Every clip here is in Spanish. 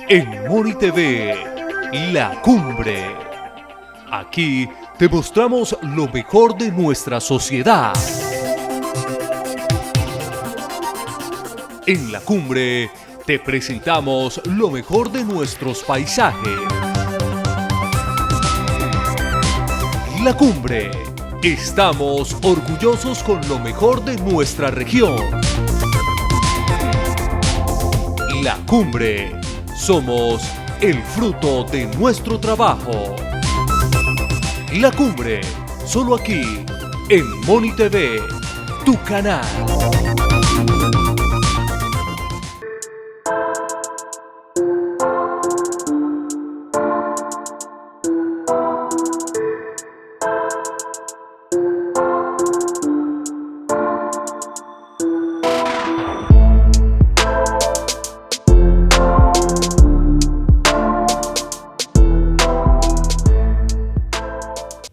En Moni TV, La Cumbre. Aquí te mostramos lo mejor de nuestra sociedad. En La Cumbre te presentamos lo mejor de nuestros paisajes. La Cumbre. Estamos orgullosos con lo mejor de nuestra región. La Cumbre. Somos el fruto de nuestro trabajo. La Cumbre. Solo aquí, en Moni TV, tu canal.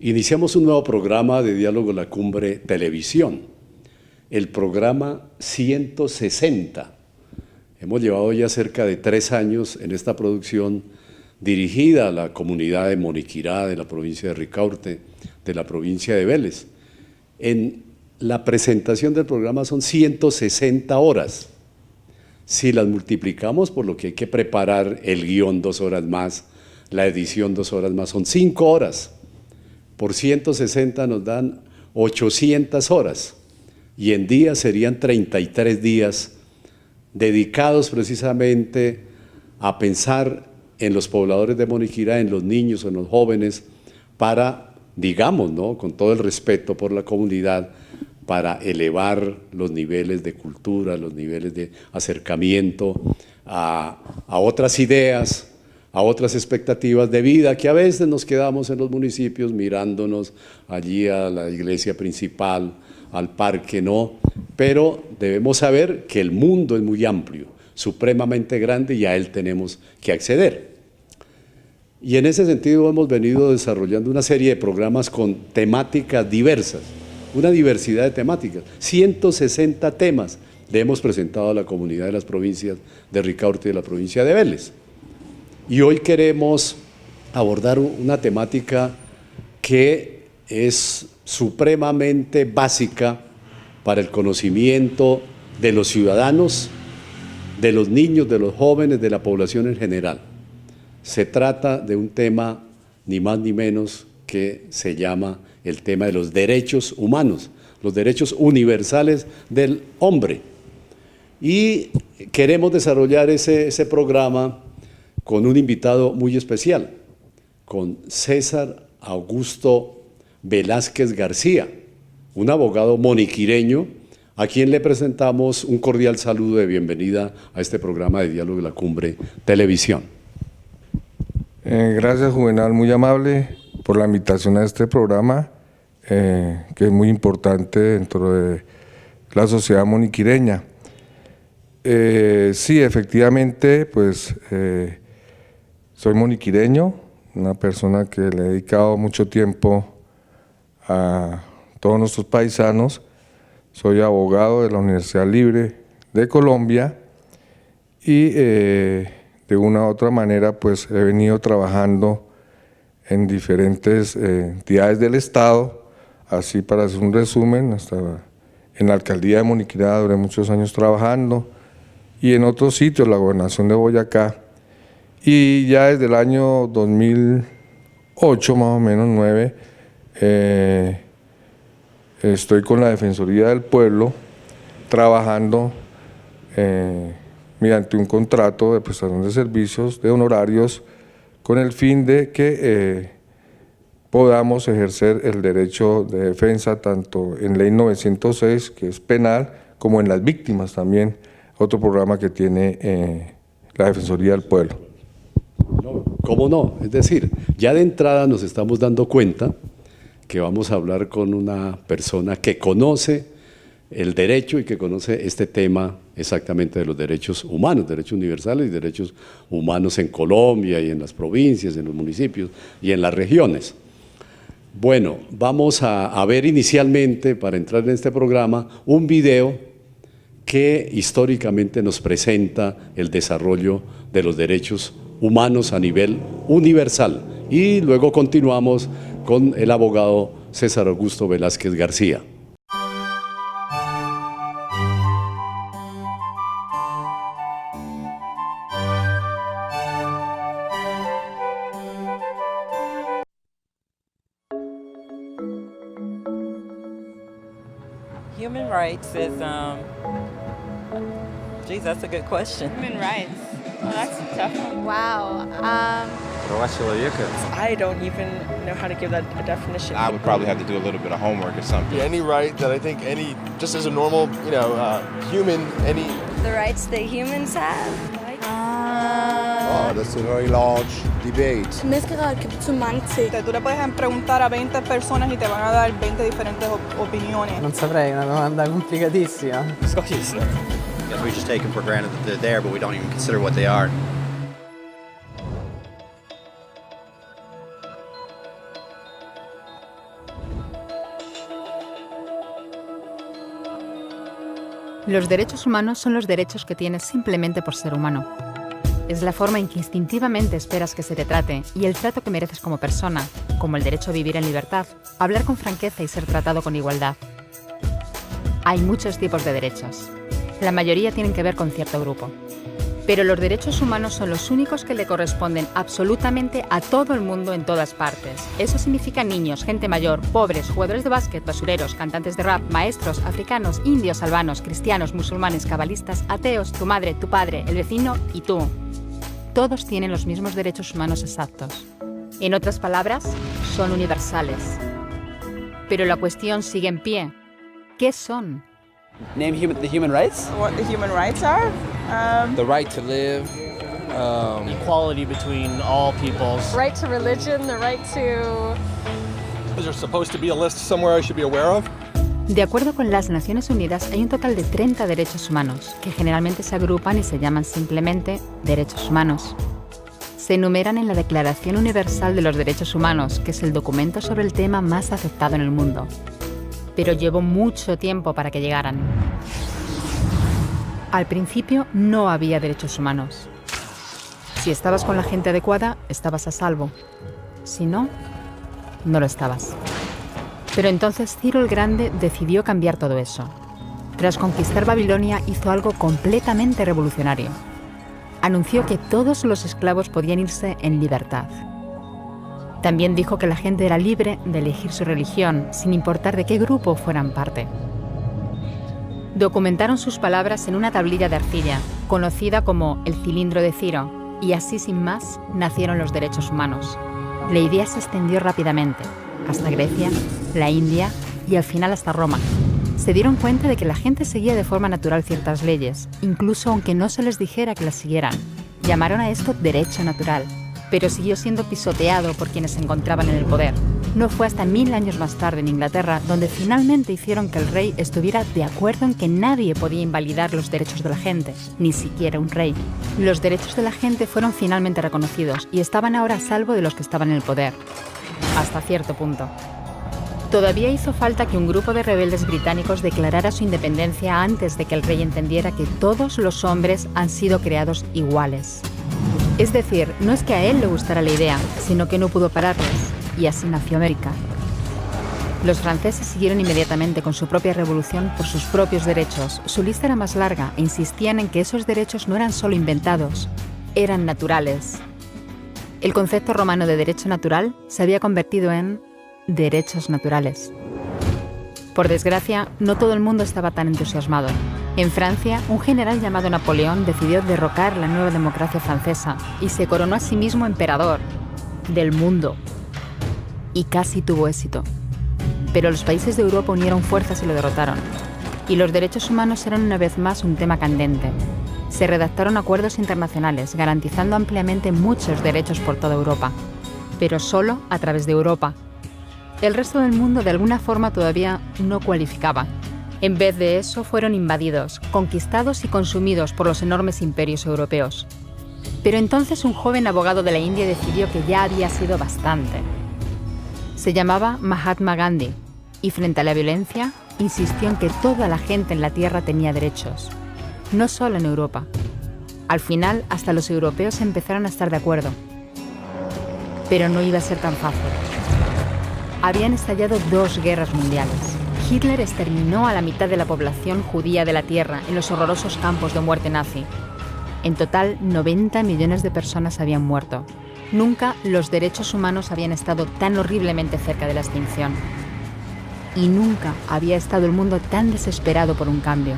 Iniciamos un nuevo programa de Diálogo La Cumbre Televisión, el programa 160. Hemos llevado ya cerca de 3 años en esta producción dirigida a la comunidad de Moniquirá, de la provincia de Ricaurte, de la provincia de Vélez. En la presentación del programa son 160 horas. Si las multiplicamos por lo que hay que preparar el guión 2 horas más, la edición 2 horas más, son 5 horas. Por 160 nos dan 800 horas y en días serían 33 días dedicados precisamente a pensar en los pobladores de Moniquirá, en los niños, en los jóvenes, para, digamos, ¿no?, con todo el respeto por la comunidad, para elevar los niveles de cultura, los niveles de acercamiento a otras ideas, a otras expectativas de vida, que a veces nos quedamos en los municipios mirándonos allí a la iglesia principal, al parque, no, pero debemos saber que el mundo es muy amplio, supremamente grande, y a él tenemos que acceder. Y en ese sentido hemos venido desarrollando una serie de programas con temáticas diversas, una diversidad de temáticas, 160 temas le hemos presentado a la comunidad de las provincias de Ricaurte y de la provincia de Vélez. Y hoy queremos abordar una temática que es supremamente básica para el conocimiento de los ciudadanos, de los niños, de los jóvenes, de la población en general. Se trata de un tema ni más ni menos que se llama el tema de los derechos humanos, los derechos universales del hombre. Y queremos desarrollar ese programa con un invitado muy especial, con César Augusto Velázquez García, un abogado moniquireño, a quien le presentamos un cordial saludo de bienvenida a este programa de Diálogo de la Cumbre Televisión. Gracias, Juvenal, muy amable por la invitación a este programa, que es muy importante dentro de la sociedad moniquireña. Sí, efectivamente, pues soy moniquireño, una persona que le he dedicado mucho tiempo a todos nuestros paisanos. Soy abogado de la Universidad Libre de Colombia y de una u otra manera pues he venido trabajando en diferentes entidades del Estado. Así, para hacer un resumen, hasta en la alcaldía de Moniquirá duré muchos años trabajando y en otros sitios, la gobernación de Boyacá. Y ya desde el año 2008, más o menos, 9, estoy con la Defensoría del Pueblo trabajando mediante un contrato de prestación de servicios, de honorarios, con el fin de que podamos ejercer el derecho de defensa tanto en Ley 906, que es penal, como en las víctimas también, otro programa que tiene la Defensoría del Pueblo. No, ¿cómo no? Es decir, ya de entrada nos estamos dando cuenta que vamos a hablar con una persona que conoce el derecho y que conoce este tema exactamente de los derechos humanos, derechos universales y derechos humanos en Colombia y en las provincias, en los municipios y en las regiones. Bueno, vamos a ver inicialmente, para entrar en este programa, un video que históricamente nos presenta el desarrollo de los derechos humanos a nivel universal. Y luego continuamos con el abogado César Augusto Velázquez García. Human rights is, geez, that's a good question. Human rights. Well, that's a tough one. Wow. I don't even know how to give that a definition. I would probably have to do a little bit of homework or something. Any right that I think just as a normal, human, The rights that humans have. Oh, that's a very large debate. Menneskerettigheder kan betyde mange ting. Tú le puedes preguntar a 20 personas y te van a dar 20 diferentes opiniones. Non saprei, una domanda complicatissima. Guess we just take them for granted that they're there, but we don't even consider what they are. Los derechos humanos son los derechos que tienes simplemente por ser humano. Es la forma en que instintivamente esperas que se te trate y el trato que mereces como persona, como el derecho a vivir en libertad, hablar con franqueza y ser tratado con igualdad. Hay muchos tipos de derechos. La mayoría tienen que ver con cierto grupo. Pero los derechos humanos son los únicos que le corresponden absolutamente a todo el mundo en todas partes. Eso significa niños, gente mayor, pobres, jugadores de básquet, basureros, cantantes de rap, maestros, africanos, indios, albanos, cristianos, musulmanes, cabalistas, ateos, tu madre, tu padre, el vecino y tú. Todos tienen los mismos derechos humanos exactos. En otras palabras, son universales. Pero la cuestión sigue en pie. ¿Qué son? Name the human rights? What the human rights are? The right to live. Equality between all peoples. Right to religion, the right to... Is there supposed to be a list somewhere I should be aware of? De acuerdo con las Naciones Unidas, hay un total de 30 derechos humanos, que generalmente se agrupan y se llaman simplemente derechos humanos. Se enumeran en la Declaración Universal de los Derechos Humanos, que es el documento sobre el tema más aceptado en el mundo. Pero llevó mucho tiempo para que llegaran. Al principio no había derechos humanos. Si estabas con la gente adecuada, estabas a salvo. Si no, no lo estabas. Pero entonces Ciro el Grande decidió cambiar todo eso. Tras conquistar Babilonia, hizo algo completamente revolucionario. Anunció que todos los esclavos podían irse en libertad. También dijo que la gente era libre de elegir su religión, sin importar de qué grupo fueran parte. Documentaron sus palabras en una tablilla de arcilla, conocida como el cilindro de Ciro, y así sin más nacieron los derechos humanos. La idea se extendió rápidamente, hasta Grecia, la India y al final hasta Roma. Se dieron cuenta de que la gente seguía de forma natural ciertas leyes, incluso aunque no se les dijera que las siguieran. Llamaron a esto derecho natural, pero siguió siendo pisoteado por quienes se encontraban en el poder. No fue hasta 1000 años más tarde en Inglaterra donde finalmente hicieron que el rey estuviera de acuerdo en que nadie podía invalidar los derechos de la gente, ni siquiera un rey. Los derechos de la gente fueron finalmente reconocidos y estaban ahora a salvo de los que estaban en el poder. Hasta cierto punto. Todavía hizo falta que un grupo de rebeldes británicos declarara su independencia antes de que el rey entendiera que todos los hombres han sido creados iguales. Es decir, no es que a él le gustara la idea, sino que no pudo pararles, y así nació América. Los franceses siguieron inmediatamente con su propia revolución por sus propios derechos. Su lista era más larga e insistían en que esos derechos no eran solo inventados, eran naturales. El concepto romano de derecho natural se había convertido en derechos naturales. Por desgracia, no todo el mundo estaba tan entusiasmado. En Francia, un general llamado Napoleón decidió derrocar la nueva democracia francesa y se coronó a sí mismo emperador del mundo. Y casi tuvo éxito. Pero los países de Europa unieron fuerzas y lo derrotaron. Y los derechos humanos eran una vez más un tema candente. Se redactaron acuerdos internacionales garantizando ampliamente muchos derechos por toda Europa, pero solo a través de Europa. El resto del mundo de alguna forma todavía no cualificaba. En vez de eso fueron invadidos, conquistados y consumidos por los enormes imperios europeos. Pero entonces un joven abogado de la India decidió que ya había sido bastante. Se llamaba Mahatma Gandhi y frente a la violencia insistió en que toda la gente en la Tierra tenía derechos, no solo en Europa. Al final, hasta los europeos empezaron a estar de acuerdo. Pero no iba a ser tan fácil. Habían estallado 2 guerras mundiales. Hitler exterminó a la mitad de la población judía de la Tierra en los horrorosos campos de muerte nazi. En total, 90 millones de personas habían muerto. Nunca los derechos humanos habían estado tan horriblemente cerca de la extinción. Y nunca había estado el mundo tan desesperado por un cambio.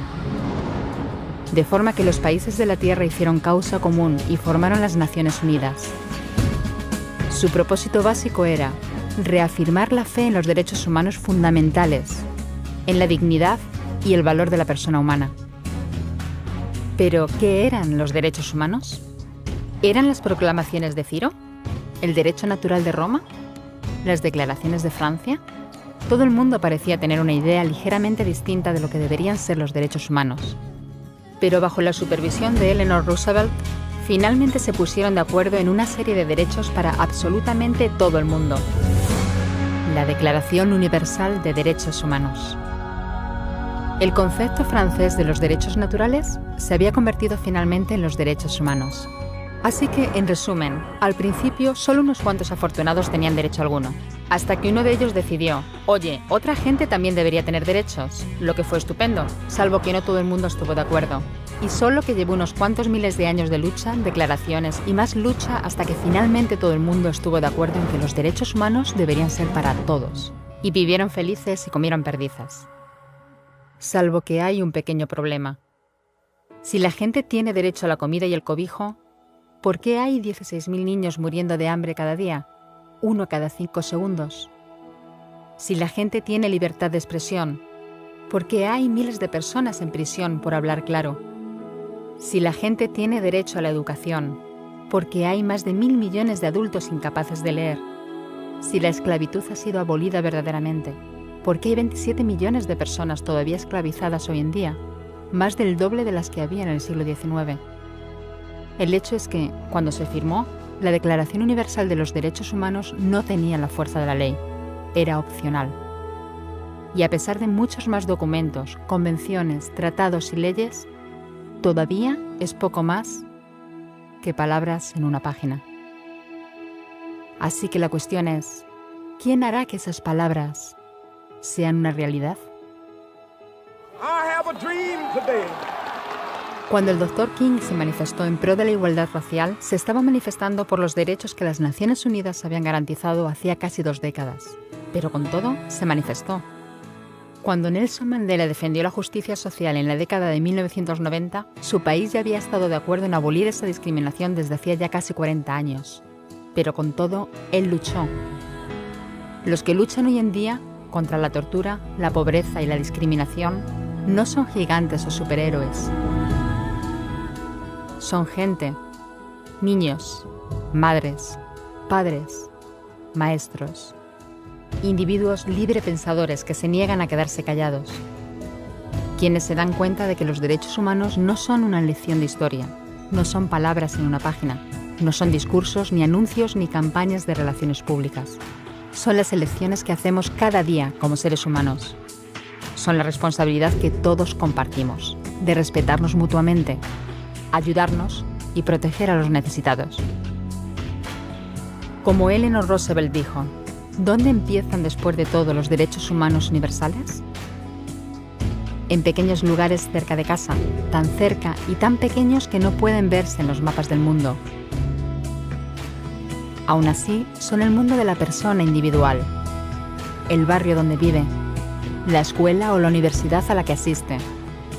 De forma que los países de la Tierra hicieron causa común y formaron las Naciones Unidas. Su propósito básico era reafirmar la fe en los derechos humanos fundamentales, en la dignidad y el valor de la persona humana. ¿Pero qué eran los derechos humanos? ¿Eran las proclamaciones de Ciro? ¿El derecho natural de Roma? ¿Las declaraciones de Francia? Todo el mundo parecía tener una idea ligeramente distinta de lo que deberían ser los derechos humanos. Pero bajo la supervisión de Eleanor Roosevelt, finalmente se pusieron de acuerdo en una serie de derechos para absolutamente todo el mundo. La Declaración Universal de Derechos Humanos. El concepto francés de los derechos naturales se había convertido finalmente en los derechos humanos. Así que, en resumen, al principio solo unos cuantos afortunados tenían derecho alguno, hasta que uno de ellos decidió, oye, otra gente también debería tener derechos, lo que fue estupendo, salvo que no todo el mundo estuvo de acuerdo. Y solo que llevó unos cuantos miles de años de lucha, declaraciones y más lucha hasta que finalmente todo el mundo estuvo de acuerdo en que los derechos humanos deberían ser para todos. Y vivieron felices y comieron perdices. Salvo que hay un pequeño problema. Si la gente tiene derecho a la comida y el cobijo, ¿por qué hay 16.000 niños muriendo de hambre cada día? 1 cada 5 segundos. Si la gente tiene libertad de expresión, ¿por qué hay miles de personas en prisión por hablar claro? Si la gente tiene derecho a la educación, ¿por qué hay más de 1.000 millones de adultos incapaces de leer? Si la esclavitud ha sido abolida verdaderamente, ¿por qué hay 27 millones de personas todavía esclavizadas hoy en día? Más del doble de las que había en el siglo XIX. El hecho es que, cuando se firmó, la Declaración Universal de los Derechos Humanos no tenía la fuerza de la ley. Era opcional. Y a pesar de muchos más documentos, convenciones, tratados y leyes, todavía es poco más que palabras en una página. Así que la cuestión es, ¿quién hará que esas palabras sean una realidad? Cuando el Dr. King se manifestó en pro de la igualdad racial, se estaba manifestando por los derechos que las Naciones Unidas habían garantizado hacía casi 2 décadas. Pero con todo, se manifestó. Cuando Nelson Mandela defendió la justicia social en la década de 1990, su país ya había estado de acuerdo en abolir esa discriminación desde hacía ya casi 40 años. Pero con todo, él luchó. Los que luchan hoy en día contra la tortura, la pobreza y la discriminación no son gigantes o superhéroes. Son gente, niños, madres, padres, maestros, individuos librepensadores que se niegan a quedarse callados, quienes se dan cuenta de que los derechos humanos no son una lección de historia, no son palabras en una página, no son discursos, ni anuncios, ni campañas de relaciones públicas. Son las elecciones que hacemos cada día como seres humanos. Son la responsabilidad que todos compartimos, de respetarnos mutuamente, ayudarnos y proteger a los necesitados. Como Eleanor Roosevelt dijo, ¿dónde empiezan después de todo los derechos humanos universales? En pequeños lugares cerca de casa, tan cerca y tan pequeños que no pueden verse en los mapas del mundo. Aún así, son el mundo de la persona individual, el barrio donde vive, la escuela o la universidad a la que asiste,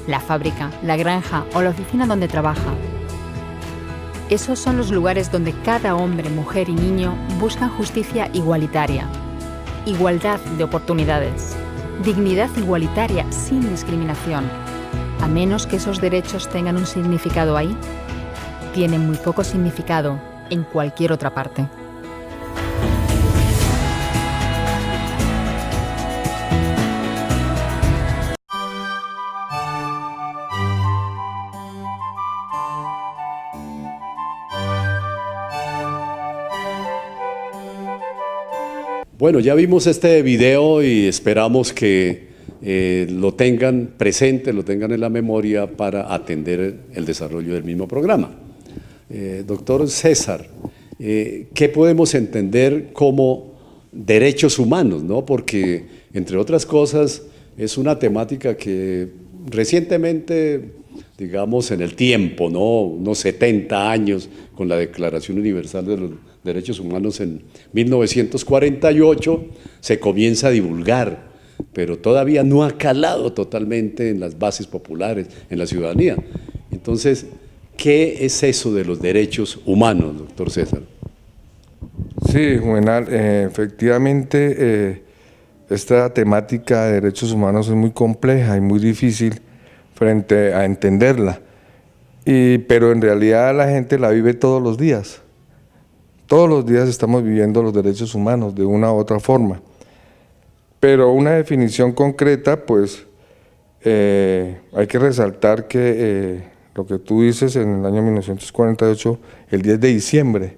la fábrica, la granja o la oficina donde trabaja. Esos son los lugares donde cada hombre, mujer y niño buscan justicia igualitaria, igualdad de oportunidades, dignidad igualitaria sin discriminación. A menos que esos derechos tengan un significado ahí, tienen muy poco significado en cualquier otra parte. Bueno, ya vimos este video y esperamos que lo tengan presente, lo tengan en la memoria para atender el desarrollo del mismo programa. Doctor César, ¿qué podemos entender como derechos humanos, ¿no? Porque, entre otras cosas, es una temática que recientemente, digamos en el tiempo, ¿no? Unos 70 años, con la Declaración Universal de los Derechos Humanos en 1948, se comienza a divulgar, pero todavía no ha calado totalmente en las bases populares, en la ciudadanía. Entonces, ¿qué es eso de los derechos humanos, doctor César? Sí, Juvenal, efectivamente esta temática de derechos humanos es muy compleja y muy difícil frente a entenderla, pero en realidad la gente la vive todos los días. Todos los días estamos viviendo los derechos humanos de una u otra forma, pero una definición concreta, pues hay que resaltar que lo que tú dices en el año 1948, el 10 de diciembre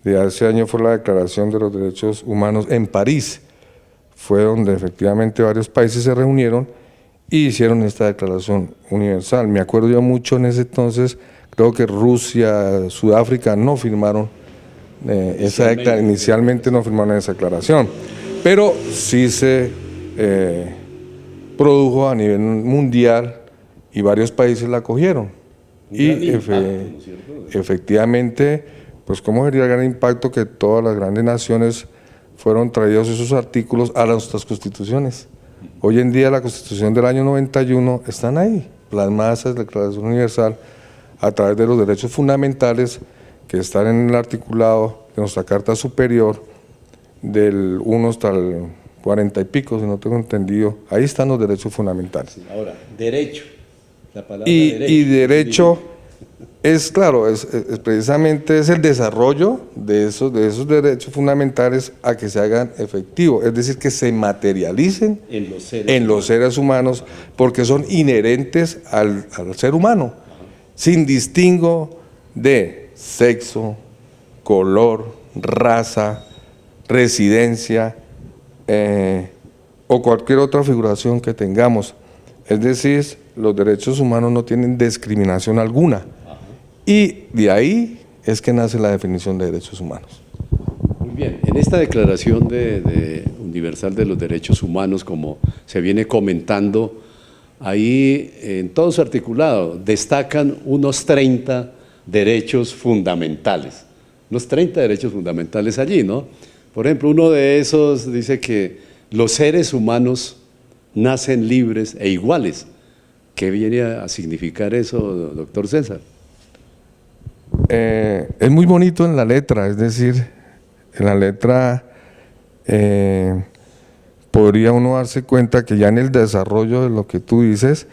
de ese año fue la Declaración de los Derechos Humanos en París, fue donde efectivamente varios países se reunieron y hicieron esta declaración universal. Me acuerdo yo mucho en ese entonces, creo que Rusia, Sudáfrica no firmaron inicialmente no firmaron esa declaración, pero sí se produjo a nivel mundial y varios países la acogieron. Y efectivamente, pues cómo sería el gran impacto que todas las grandes naciones fueron traídos esos artículos a nuestras constituciones. Hoy en día la Constitución del año 91 están ahí, plasmadas en la Declaración Universal a través de los derechos fundamentales que están en el articulado de nuestra Carta Superior del 1 hasta el 40 y pico, si no tengo entendido, ahí están los derechos fundamentales. Sí, ahora, derecho, la palabra derecho. Y derecho es, claro, es precisamente es el desarrollo de esos derechos fundamentales a que se hagan efectivos, es decir, que se materialicen en los seres humanos, porque son inherentes al ser humano, sin distingo de sexo, color, raza, residencia o cualquier otra figuración que tengamos. Es decir, los derechos humanos no tienen discriminación alguna. Y de ahí es que nace la definición de derechos humanos. Muy bien, en esta Declaración Universal de los Derechos Humanos, como se viene comentando, ahí en todo su articulado destacan unos 30 derechos fundamentales, unos 30 derechos fundamentales allí, ¿no? Por ejemplo, uno de esos dice que los seres humanos nacen libres e iguales. ¿Qué viene a significar eso, doctor César? Es muy bonito en la letra, es decir, en la letra podría uno darse cuenta que ya en el desarrollo de lo que tú dices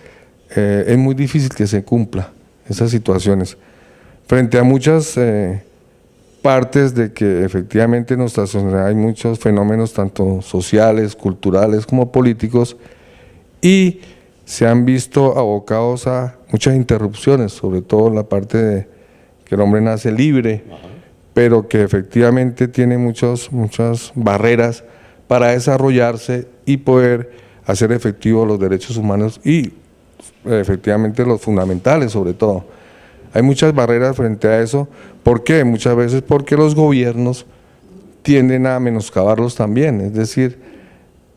es muy difícil que se cumpla esas situaciones. Frente a muchas partes de que efectivamente en nuestra sociedad hay muchos fenómenos tanto sociales, culturales como políticos y se han visto abocados a muchas interrupciones, sobre todo en la parte de que el hombre nace libre, pero que efectivamente tiene muchas barreras para desarrollarse y poder hacer efectivos los derechos humanos y efectivamente los fundamentales sobre todo. Hay muchas barreras frente a eso. ¿Por qué? Muchas veces porque los gobiernos tienden a menoscabarlos también, es decir,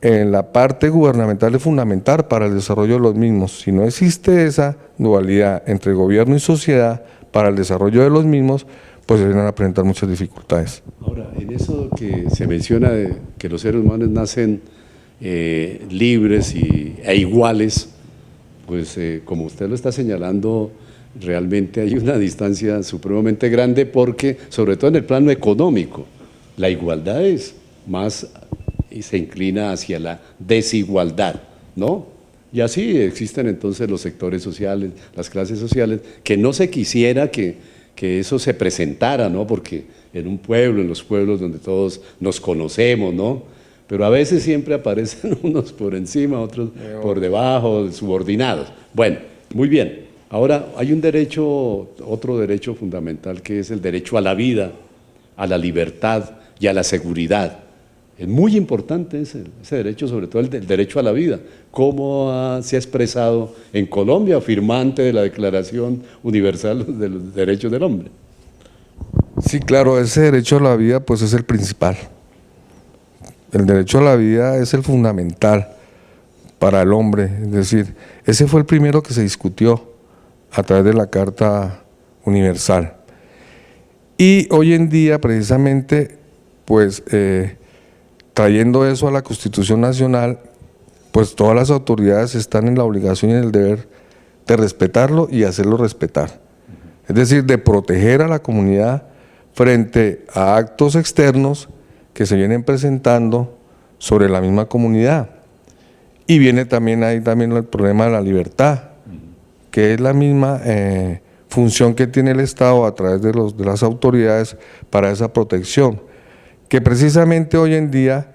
en la parte gubernamental es fundamental para el desarrollo de los mismos. Si no existe esa dualidad entre gobierno y sociedad para el desarrollo de los mismos, pues se vienen a presentar muchas dificultades. Ahora, en eso que se menciona de que los seres humanos nacen libres e iguales, pues como usted lo está señalando, realmente hay una distancia supremamente grande porque, sobre todo en el plano económico, la igualdad es más y se inclina hacia la desigualdad, ¿no? Y así existen entonces los sectores sociales, las clases sociales, que no se quisiera que eso se presentara, ¿no? Porque en un pueblo, en los pueblos donde todos nos conocemos, ¿no? Pero a veces siempre aparecen unos por encima, otros por debajo, subordinados. Bueno, muy bien. Ahora hay un derecho, otro derecho fundamental que es el derecho a la vida, a la libertad y a la seguridad. Es muy importante ese derecho, sobre todo el derecho a la vida. ¿Cómo se ha expresado en Colombia, firmante de la Declaración Universal de los Derechos del Hombre? Sí, claro, ese derecho a la vida pues es el principal. El derecho a la vida es el fundamental para el hombre, es decir, ese fue el primero que se discutió a través de la Carta Universal. Y hoy en día, precisamente, pues trayendo eso a la Constitución Nacional, pues todas las autoridades están en la obligación y en el deber de respetarlo y hacerlo respetar. Es decir, de proteger a la comunidad frente a actos externos que se vienen presentando sobre la misma comunidad. Y viene también ahí también el problema de la libertad, que es la misma función que tiene el Estado a través de las autoridades para esa protección, que precisamente hoy en día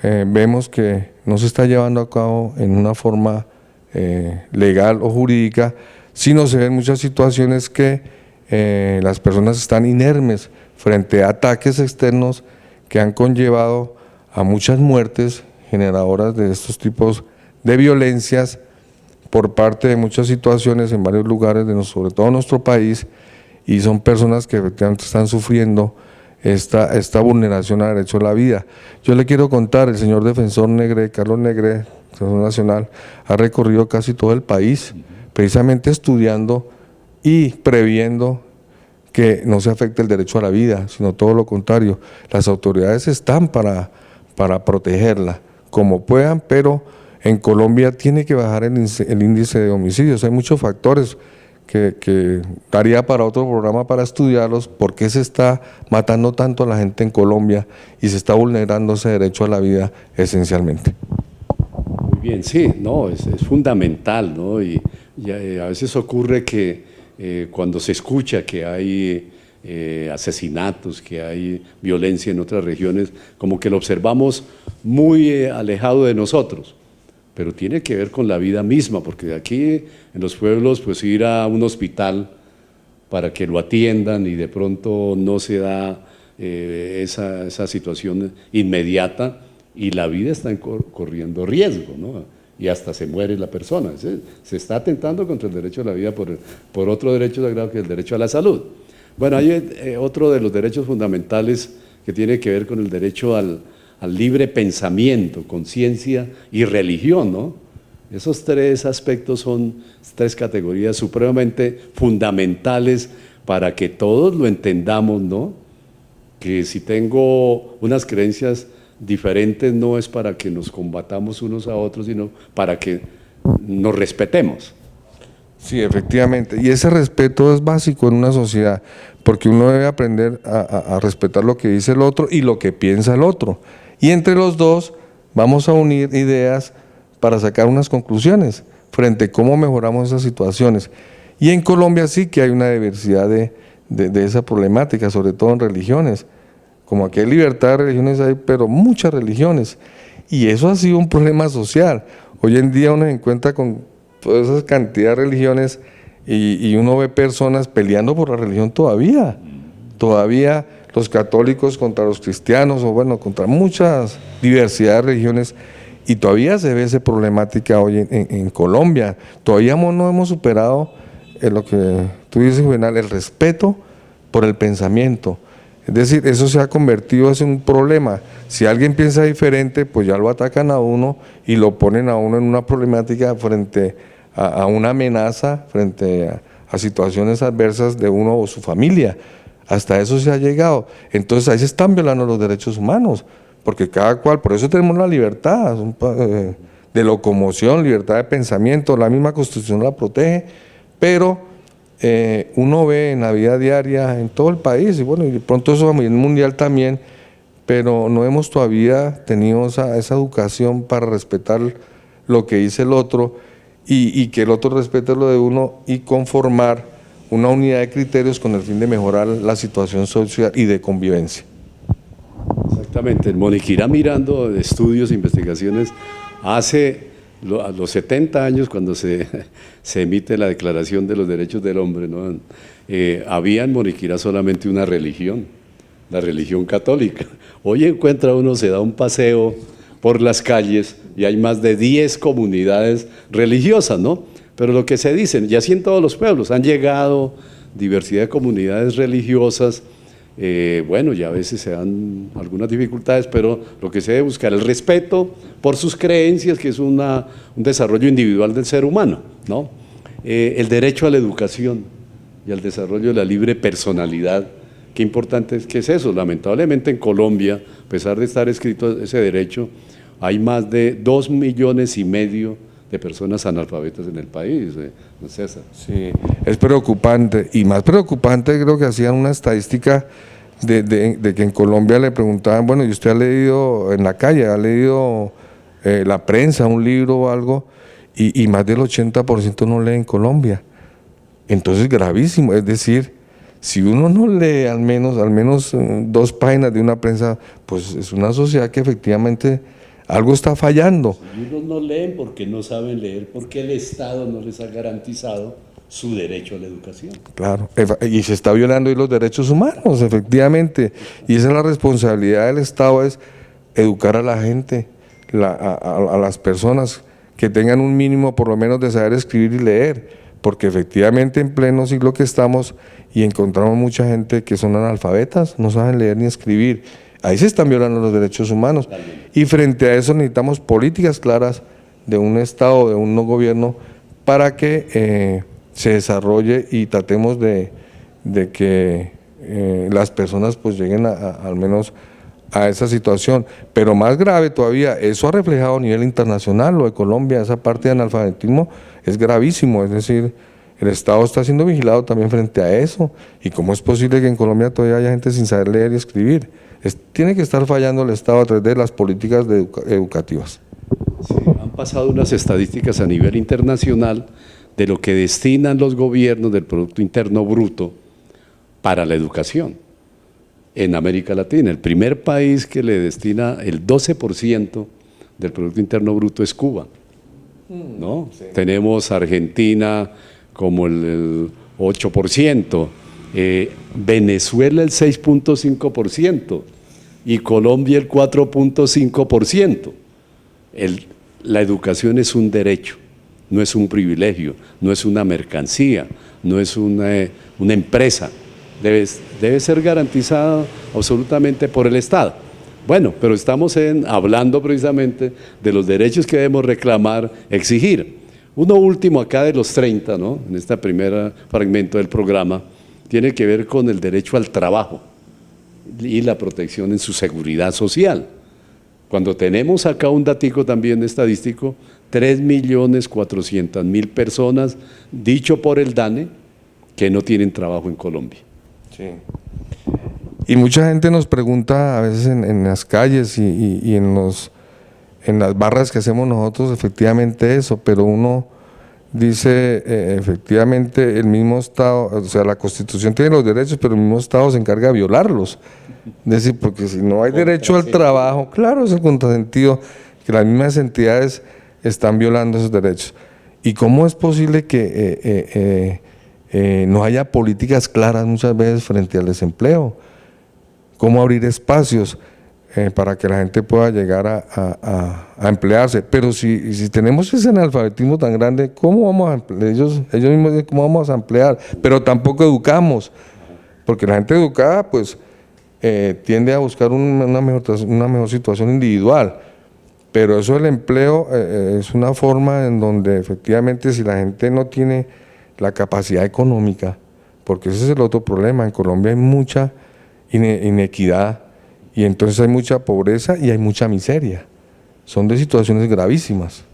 vemos que no se está llevando a cabo en una forma legal o jurídica, sino se ven muchas situaciones que las personas están inermes frente a ataques externos que han conllevado a muchas muertes generadoras de estos tipos de violencias por parte de muchas situaciones en varios lugares, sobre todo en nuestro país, y son personas que efectivamente están sufriendo esta vulneración al derecho a la vida. Yo le quiero contar, el señor defensor Negre, Carlos Negre, defensor nacional, ha recorrido casi todo el país, precisamente estudiando y previendo que no se afecte el derecho a la vida, sino todo lo contrario. Las autoridades están para protegerla, como puedan, pero en Colombia tiene que bajar el índice de homicidios. Hay muchos factores que daría para otro programa para estudiarlos, por qué se está matando tanto a la gente en Colombia y se está vulnerando ese derecho a la vida esencialmente. Muy bien, sí, no, es fundamental, ¿no? Y a veces ocurre que cuando se escucha que hay asesinatos, que hay violencia en otras regiones, como que lo observamos muy alejado de nosotros, pero tiene que ver con la vida misma, porque aquí en los pueblos pues ir a un hospital para que lo atiendan y de pronto no se da esa situación inmediata y la vida está corriendo riesgo, ¿no? Y hasta se muere la persona. Se está atentando contra el derecho a la vida por otro derecho sagrado que es el derecho a la salud. Bueno, hay otro de los derechos fundamentales que tiene que ver con el derecho al libre pensamiento, conciencia y religión, ¿no? Esos tres aspectos son tres categorías supremamente fundamentales para que todos lo entendamos, ¿no? Que si tengo unas creencias diferentes no es para que nos combatamos unos a otros, sino para que nos respetemos. Sí, efectivamente, y ese respeto es básico en una sociedad, porque uno debe aprender a respetar lo que dice el otro y lo que piensa el otro, y entre los dos vamos a unir ideas para sacar unas conclusiones frente a cómo mejoramos esas situaciones. Y en Colombia sí que hay una diversidad de esa problemática, sobre todo en religiones. Como aquí hay libertad de religiones, hay pero muchas religiones, y eso ha sido un problema social. Hoy en día uno se encuentra con toda esa cantidad de religiones y uno ve personas peleando por la religión todavía los católicos contra los cristianos, o bueno, contra muchas diversidad de religiones, y todavía se ve esa problemática hoy en Colombia. Todavía no hemos superado lo que tú dices, Juvenal, el respeto por el pensamiento. Es decir, eso se ha convertido en un problema. Si alguien piensa diferente, pues ya lo atacan a uno y lo ponen a uno en una problemática frente a una amenaza, frente a situaciones adversas de uno o su familia. Hasta eso se ha llegado. Entonces ahí se están violando los derechos humanos, porque cada cual, por eso tenemos la libertad de locomoción, libertad de pensamiento, la misma Constitución la protege, pero uno ve en la vida diaria en todo el país, y bueno, y de pronto eso a nivel mundial también, pero no hemos todavía tenido esa educación para respetar lo que dice el otro y que el otro respete lo de uno y conformar una unidad de criterios con el fin de mejorar la situación social y de convivencia. Exactamente, el Moniquirá, mirando estudios e investigaciones, hace a los 70 años cuando se emite la Declaración de los Derechos del Hombre, ¿no? Había en Moniquirá solamente una religión, la religión católica. Hoy encuentra uno, se da un paseo por las calles y hay más de 10 comunidades religiosas, ¿no? Pero lo que se dicen, y así en todos los pueblos, han llegado diversidad de comunidades religiosas, bueno, ya a veces se dan algunas dificultades, pero lo que se debe buscar es el respeto por sus creencias, que es un desarrollo individual del ser humano, ¿no? El derecho a la educación y al desarrollo de la libre personalidad. Qué importante es que es eso. Lamentablemente en Colombia, a pesar de estar escrito ese derecho, hay más de 2,5 millones de personas analfabetas en el país, ¿no, César? Sí, es preocupante, y más preocupante creo que hacían una estadística de que en Colombia le preguntaban, bueno, ¿y usted ha leído en la calle, ha leído la prensa, un libro o algo? Y más del 80% no lee en Colombia. Entonces gravísimo, es decir, si uno no lee al menos 2 páginas de una prensa, pues es una sociedad que efectivamente algo está fallando. Si unos no leen porque no saben leer, porque el Estado no les ha garantizado su derecho a la educación. Claro, y se está violando ahí los derechos humanos, efectivamente, y esa es la responsabilidad del Estado, es educar a la gente, a las personas que tengan un mínimo por lo menos de saber escribir y leer, porque efectivamente en pleno siglo que estamos y encontramos mucha gente que son analfabetas, no saben leer ni escribir, ahí se están violando los derechos humanos, y frente a eso necesitamos políticas claras de un Estado, de un no gobierno, para que se desarrolle y tratemos de que las personas pues lleguen al menos a esa situación. Pero más grave todavía, eso ha reflejado a nivel internacional, lo de Colombia, esa parte de analfabetismo es gravísimo, es decir, el Estado está siendo vigilado también frente a eso, y cómo es posible que en Colombia todavía haya gente sin saber leer y escribir. Tiene que estar fallando el Estado a través de las políticas educativas. Sí, han pasado unas estadísticas a nivel internacional de lo que destinan los gobiernos del Producto Interno Bruto para la educación en América Latina. El primer país que le destina el 12% del Producto Interno Bruto es Cuba, ¿no? Sí. Tenemos Argentina como el 8%, Venezuela el 6.5% y Colombia el 4.5%. La educación es un derecho, no es un privilegio, no es una mercancía, no es una empresa, debe ser garantizada absolutamente por el Estado. Bueno, pero estamos hablando precisamente de los derechos que debemos reclamar, exigir. Uno último acá de los 30, ¿no? En este primer fragmento del programa, tiene que ver con el derecho al trabajo y la protección en su seguridad social. Cuando tenemos acá un datico también estadístico, 3.400.000 personas, dicho por el DANE, que no tienen trabajo en Colombia. Sí. Y mucha gente nos pregunta a veces en las calles y en las barras que hacemos nosotros, efectivamente eso, pero uno dice, efectivamente el mismo Estado, o sea, la Constitución tiene los derechos, pero el mismo Estado se encarga de violarlos. Es decir, porque si no hay derecho al trabajo, claro, es el contrasentido, que las mismas entidades están violando esos derechos. ¿Y cómo es posible que no haya políticas claras muchas veces frente al desempleo? ¿Cómo abrir espacios para que la gente pueda llegar a emplearse? Pero si tenemos ese analfabetismo tan grande, ¿cómo vamos a emplear? Ellos mismos dicen, ¿cómo vamos a emplear? Pero tampoco educamos, porque la gente educada pues tiende a buscar una mejor situación individual, pero eso del empleo es una forma en donde efectivamente si la gente no tiene la capacidad económica, porque ese es el otro problema, en Colombia hay mucha inequidad y entonces hay mucha pobreza y hay mucha miseria, son de situaciones gravísimas.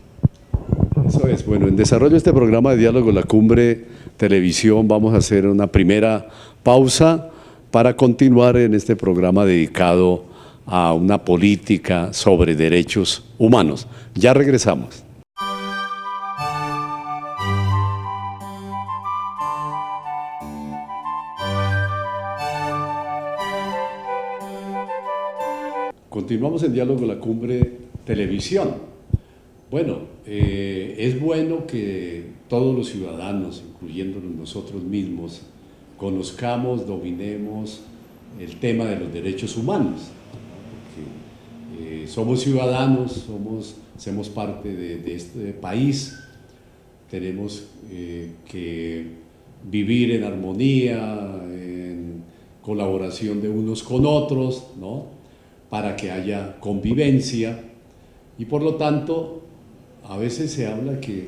Eso es, bueno, en desarrollo de este programa de diálogo La Cumbre Televisión vamos a hacer una primera pausa para continuar en este programa dedicado a una política sobre derechos humanos. Ya regresamos. Continuamos en Diálogo La Cumbre Televisión. Bueno, es bueno que todos los ciudadanos, incluyéndonos nosotros mismos, conozcamos, dominemos el tema de los derechos humanos. Somos ciudadanos, hacemos parte de este país, tenemos que vivir en armonía, en colaboración de unos con otros, ¿no? Para que haya convivencia, y por lo tanto a veces se habla que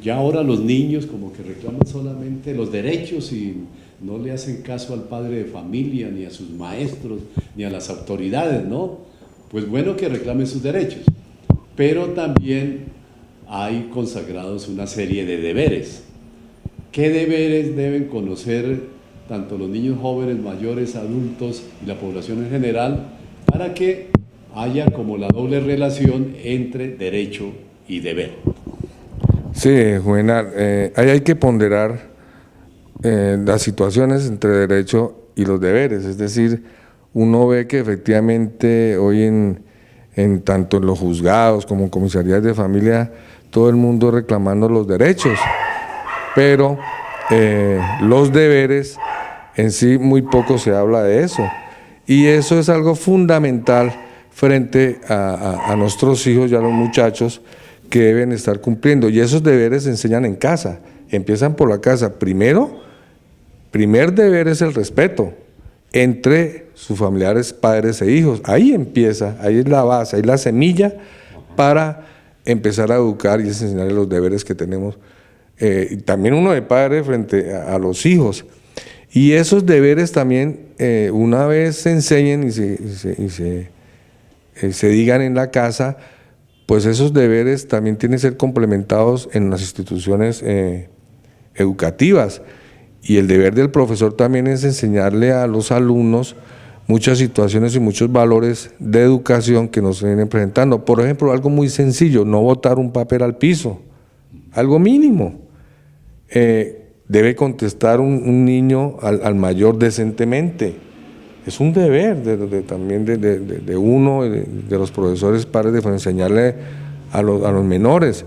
ya ahora los niños como que reclaman solamente los derechos y no le hacen caso al padre de familia, ni a sus maestros, ni a las autoridades, ¿no? Pues bueno que reclamen sus derechos, pero también hay consagrados una serie de deberes. ¿Qué deberes deben conocer tanto los niños jóvenes, mayores, adultos y la población en general para que haya como la doble relación entre derecho y deber? Sí, Juvenal, ahí hay que ponderar las situaciones entre derecho y los deberes, es decir, uno ve que efectivamente hoy tanto en los juzgados como en comisarías de familia, todo el mundo reclamando los derechos, pero los deberes en sí muy poco se habla de eso, y eso es algo fundamental frente a nuestros hijos y a los muchachos que deben estar cumpliendo, y esos deberes se enseñan en casa, empiezan por la casa. Primer deber es el respeto entre sus familiares, padres e hijos. Ahí empieza, ahí es la base, ahí es la semilla para empezar a educar y enseñarles los deberes que tenemos. Y también uno de padre frente a los hijos. Y esos deberes también, una vez se enseñen y se digan en la casa, pues esos deberes también tienen que ser complementados en las instituciones educativas. Y el deber del profesor también es enseñarle a los alumnos muchas situaciones y muchos valores de educación que nos vienen presentando. Por ejemplo, algo muy sencillo, no botar un papel al piso, algo mínimo. Debe contestar un niño al mayor decentemente. Es un deber también de uno, de los profesores, padres, de enseñarle a los menores.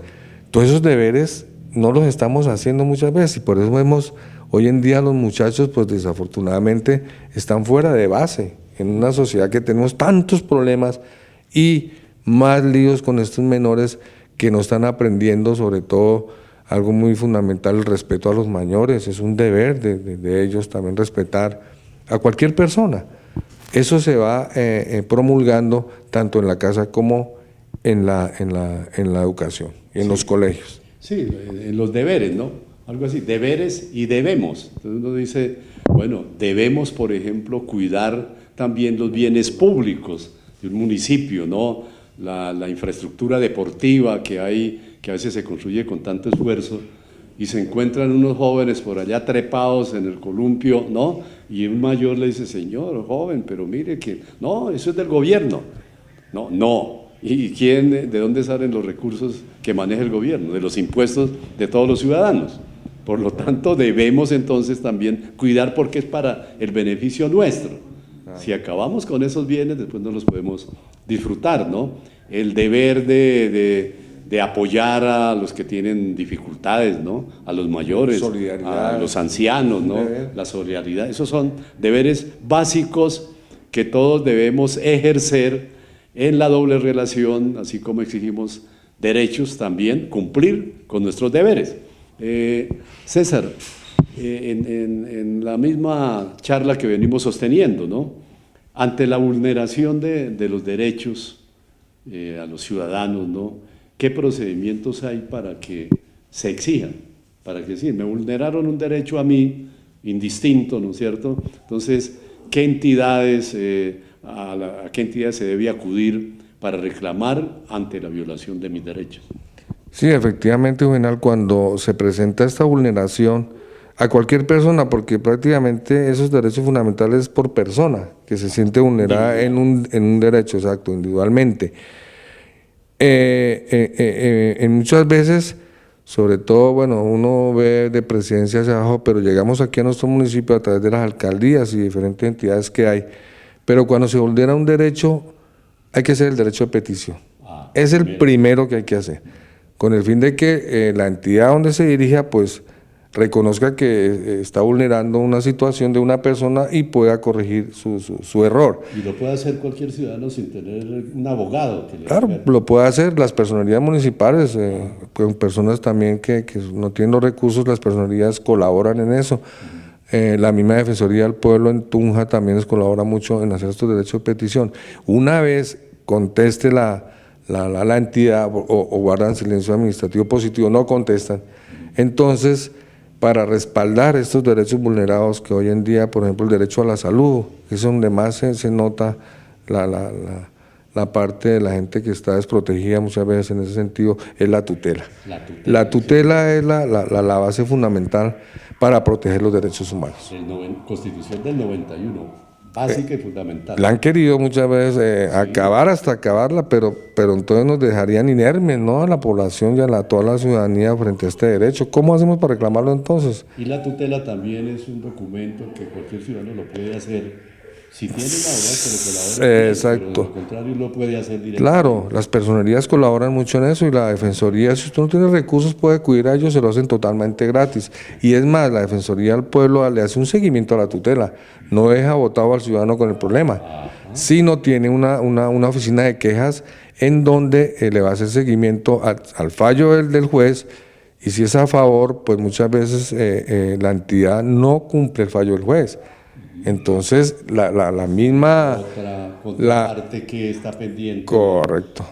Todos esos deberes no los estamos haciendo muchas veces, y por eso vemos hoy en día los muchachos, pues desafortunadamente están fuera de base, en una sociedad que tenemos tantos problemas y más líos con estos menores que no están aprendiendo, sobre todo algo muy fundamental, el respeto a los mayores. Es un deber de ellos también respetar a cualquier persona. Eso se va promulgando tanto en la casa como en la educación, en los colegios. Sí, en los deberes, ¿no? Algo así, deberes y debemos. Entonces uno dice, bueno, debemos, por ejemplo, cuidar también los bienes públicos de un municipio, ¿no? La infraestructura deportiva que hay, que a veces se construye con tanto esfuerzo, y se encuentran unos jóvenes por allá trepados en el columpio, ¿no? Y un mayor le dice, señor, joven, pero mire que, no, eso es del gobierno. No. ¿Y de dónde salen los recursos que maneja el gobierno? De los impuestos de todos los ciudadanos. Por lo tanto, debemos entonces también cuidar, porque es para el beneficio nuestro. Si acabamos con esos bienes, después no los podemos disfrutar, ¿no? El deber de apoyar a los que tienen dificultades, ¿no? A los mayores, a los ancianos, ¿no? La solidaridad. Esos son deberes básicos que todos debemos ejercer en la doble relación, así como exigimos derechos, también cumplir con nuestros deberes. César, en la misma charla que venimos sosteniendo, ¿no? Ante la vulneración de los derechos a los ciudadanos, ¿no? ¿Qué procedimientos hay para que se exijan? Para que sí, me vulneraron un derecho a mí, indistinto, ¿no es cierto? Entonces, ¿qué entidades, a qué entidades se debe acudir para reclamar ante la violación de mis derechos? Sí, efectivamente, Juvenal, cuando se presenta esta vulneración a cualquier persona, porque prácticamente esos derechos fundamentales por persona, que se siente vulnerada en un derecho, exacto, individualmente. En muchas veces, sobre todo, bueno, uno ve de presidencia hacia abajo, pero llegamos aquí a nuestro municipio a través de las alcaldías y diferentes entidades que hay, pero cuando se vulnera un derecho, hay que hacer el derecho de petición. Es el primero que hay que hacer, con el fin de que la entidad donde se dirija, pues, reconozca que está vulnerando una situación de una persona y pueda corregir su error. Y lo puede hacer cualquier ciudadano sin tener un abogado. Claro, lo puede hacer las personalidades municipales, con personas también que no tienen los recursos, las personalidades colaboran en eso. La misma Defensoría del Pueblo en Tunja también colabora mucho en hacer estos derechos de petición. Una vez conteste la entidad o guardan silencio administrativo positivo, no contestan, entonces para respaldar estos derechos vulnerados que hoy en día, por ejemplo, el derecho a la salud, que es donde más se nota la parte de la gente que está desprotegida muchas veces en ese sentido, es la tutela. La tutela es la base fundamental para proteger los derechos humanos. Constitución del 91, básica y fundamental. La han querido muchas veces acabar hasta acabarla, pero entonces nos dejarían inermes, ¿no?, a la población y a toda la ciudadanía frente a este derecho. ¿Cómo hacemos para reclamarlo entonces? Y la tutela también es un documento que cualquier ciudadano lo puede hacer. Si tiene una abogado que le colabore, exacto. Pero de lo contrario lo puede hacer directamente. Claro, las personerías colaboran mucho en eso y la Defensoría, si usted no tiene recursos, puede acudir a ellos, se lo hacen totalmente gratis. Y es más, la Defensoría del Pueblo le hace un seguimiento a la tutela, no deja botado al ciudadano con el problema, sino tiene una oficina de quejas en donde le va a hacer seguimiento al fallo del juez, y si es a favor, pues muchas veces la entidad no cumple el fallo del juez. Entonces, la misma... Otra parte que está pendiente. Correcto.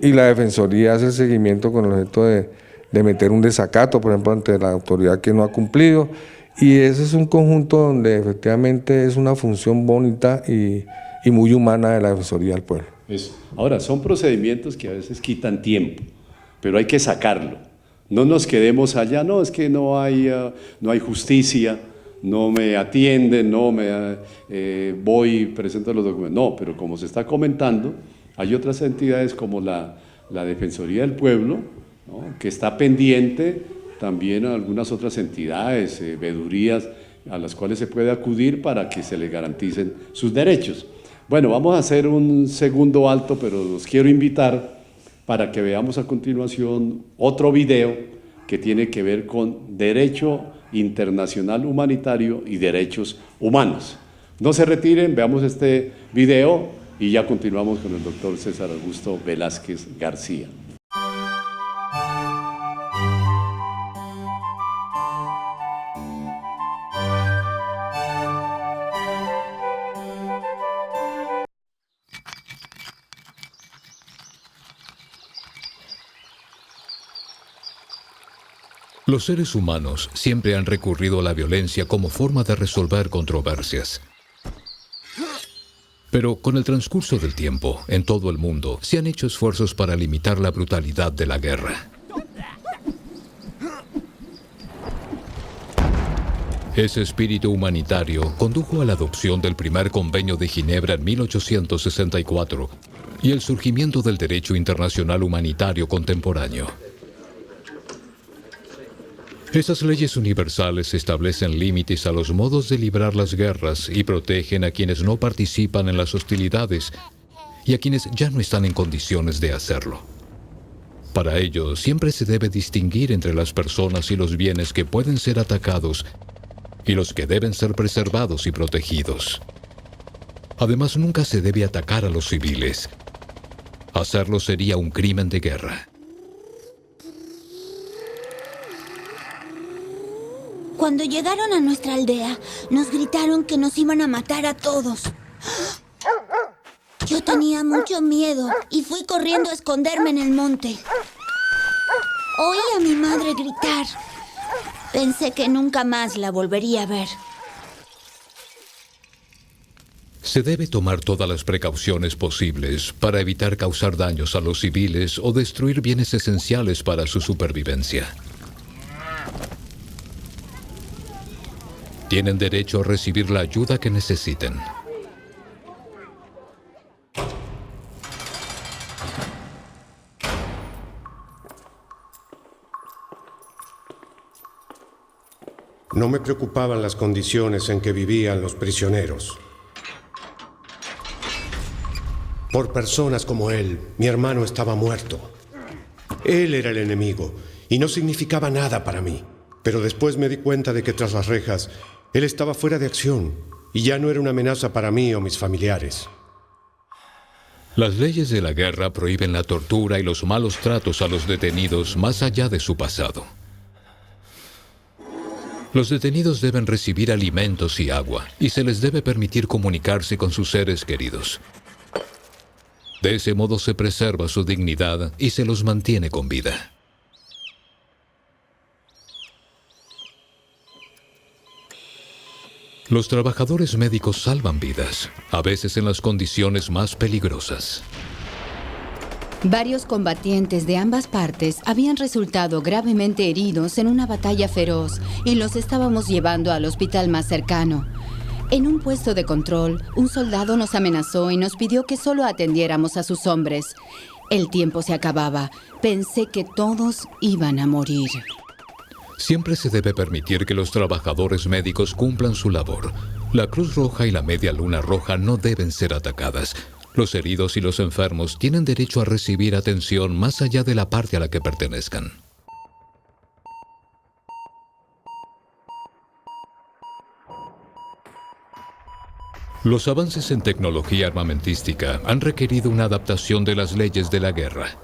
Y la Defensoría hace el seguimiento con el objeto de meter un desacato, por ejemplo, ante la autoridad que no ha cumplido. Y ese es un conjunto donde efectivamente es una función bonita y muy humana de la Defensoría del Pueblo. Ahora, son procedimientos que a veces quitan tiempo, pero hay que sacarlo. No nos quedemos allá, no, es que no hay justicia, no me atienden, voy y presento los documentos. No, pero como se está comentando, hay otras entidades como la Defensoría del Pueblo, ¿no?, que está pendiente, también a algunas otras entidades, veedurías, a las cuales se puede acudir para que se les garanticen sus derechos. Bueno, vamos a hacer un segundo alto, pero los quiero invitar para que veamos a continuación otro video que tiene que ver con derecho internacional humanitario y derechos humanos. No se retiren, veamos este video y ya continuamos con el doctor César Augusto Velázquez García. Los seres humanos siempre han recurrido a la violencia como forma de resolver controversias. Pero con el transcurso del tiempo, en todo el mundo, se han hecho esfuerzos para limitar la brutalidad de la guerra. Ese espíritu humanitario condujo a la adopción del primer Convenio de Ginebra en 1864 y el surgimiento del derecho internacional humanitario contemporáneo. Esas leyes universales establecen límites a los modos de librar las guerras y protegen a quienes no participan en las hostilidades y a quienes ya no están en condiciones de hacerlo. Para ello, siempre se debe distinguir entre las personas y los bienes que pueden ser atacados y los que deben ser preservados y protegidos. Además, nunca se debe atacar a los civiles. Hacerlo sería un crimen de guerra. Cuando llegaron a nuestra aldea, nos gritaron que nos iban a matar a todos. Yo tenía mucho miedo y fui corriendo a esconderme en el monte. Oí a mi madre gritar. Pensé que nunca más la volvería a ver. Se debe tomar todas las precauciones posibles para evitar causar daños a los civiles o destruir bienes esenciales para su supervivencia. Tienen derecho a recibir la ayuda que necesiten. No me preocupaban las condiciones en que vivían los prisioneros. Por personas como él, mi hermano estaba muerto. Él era el enemigo y no significaba nada para mí. Pero después me di cuenta de que tras las rejas, él estaba fuera de acción y ya no era una amenaza para mí o mis familiares. Las leyes de la guerra prohíben la tortura y los malos tratos a los detenidos más allá de su pasado. Los detenidos deben recibir alimentos y agua, y se les debe permitir comunicarse con sus seres queridos. De ese modo se preserva su dignidad y se los mantiene con vida. Los trabajadores médicos salvan vidas, a veces en las condiciones más peligrosas. Varios combatientes de ambas partes habían resultado gravemente heridos en una batalla feroz y los estábamos llevando al hospital más cercano. En un puesto de control, un soldado nos amenazó y nos pidió que solo atendiéramos a sus hombres. El tiempo se acababa. Pensé que todos iban a morir. Siempre se debe permitir que los trabajadores médicos cumplan su labor. La Cruz Roja y la Media Luna Roja no deben ser atacadas. Los heridos y los enfermos tienen derecho a recibir atención más allá de la parte a la que pertenezcan. Los avances en tecnología armamentística han requerido una adaptación de las leyes de la guerra.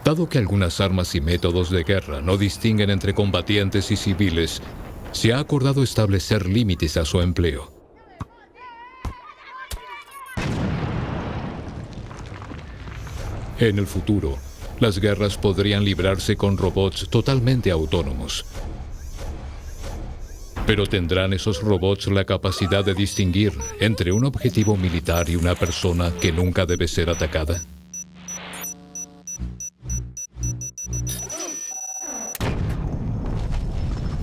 Dado que algunas armas y métodos de guerra no distinguen entre combatientes y civiles, se ha acordado establecer límites a su empleo. En el futuro, las guerras podrían librarse con robots totalmente autónomos. Pero ¿tendrán esos robots la capacidad de distinguir entre un objetivo militar y una persona que nunca debe ser atacada?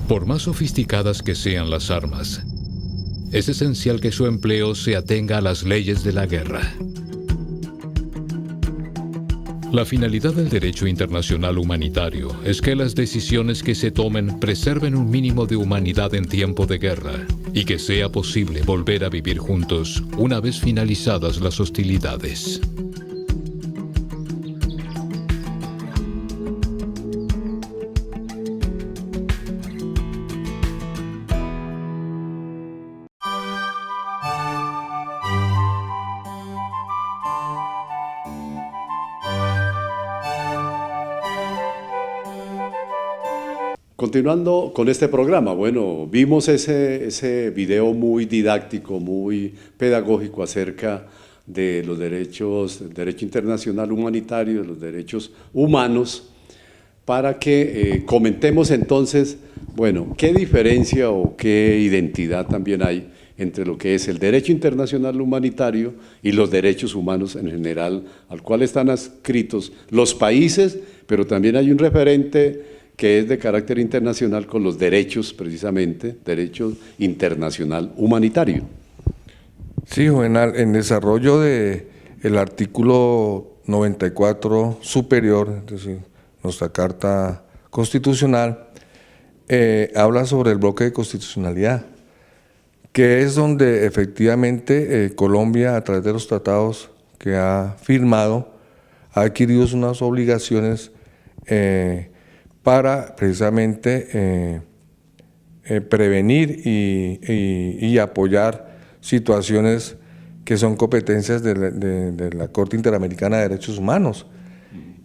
Por más sofisticadas que sean las armas, es esencial que su empleo se atenga a las leyes de la guerra. La finalidad del derecho internacional humanitario es que las decisiones que se tomen preserven un mínimo de humanidad en tiempo de guerra y que sea posible volver a vivir juntos una vez finalizadas las hostilidades. Continuando con este programa, bueno, vimos ese video muy didáctico, muy pedagógico acerca de los derechos, del derecho internacional humanitario, de los derechos humanos, para que comentemos entonces, bueno, qué diferencia o qué identidad también hay entre lo que es el derecho internacional humanitario y los derechos humanos en general, al cual están adscritos los países, pero también hay un referente que es de carácter internacional con los derechos, precisamente, derecho internacional humanitario. Sí, Juvenal, en desarrollo del artículo 94 superior, es decir, nuestra Carta Constitucional, habla sobre el bloque de constitucionalidad, que es donde efectivamente Colombia, a través de los tratados que ha firmado, ha adquirido unas obligaciones para precisamente prevenir y apoyar situaciones que son competencias de la Corte Interamericana de Derechos Humanos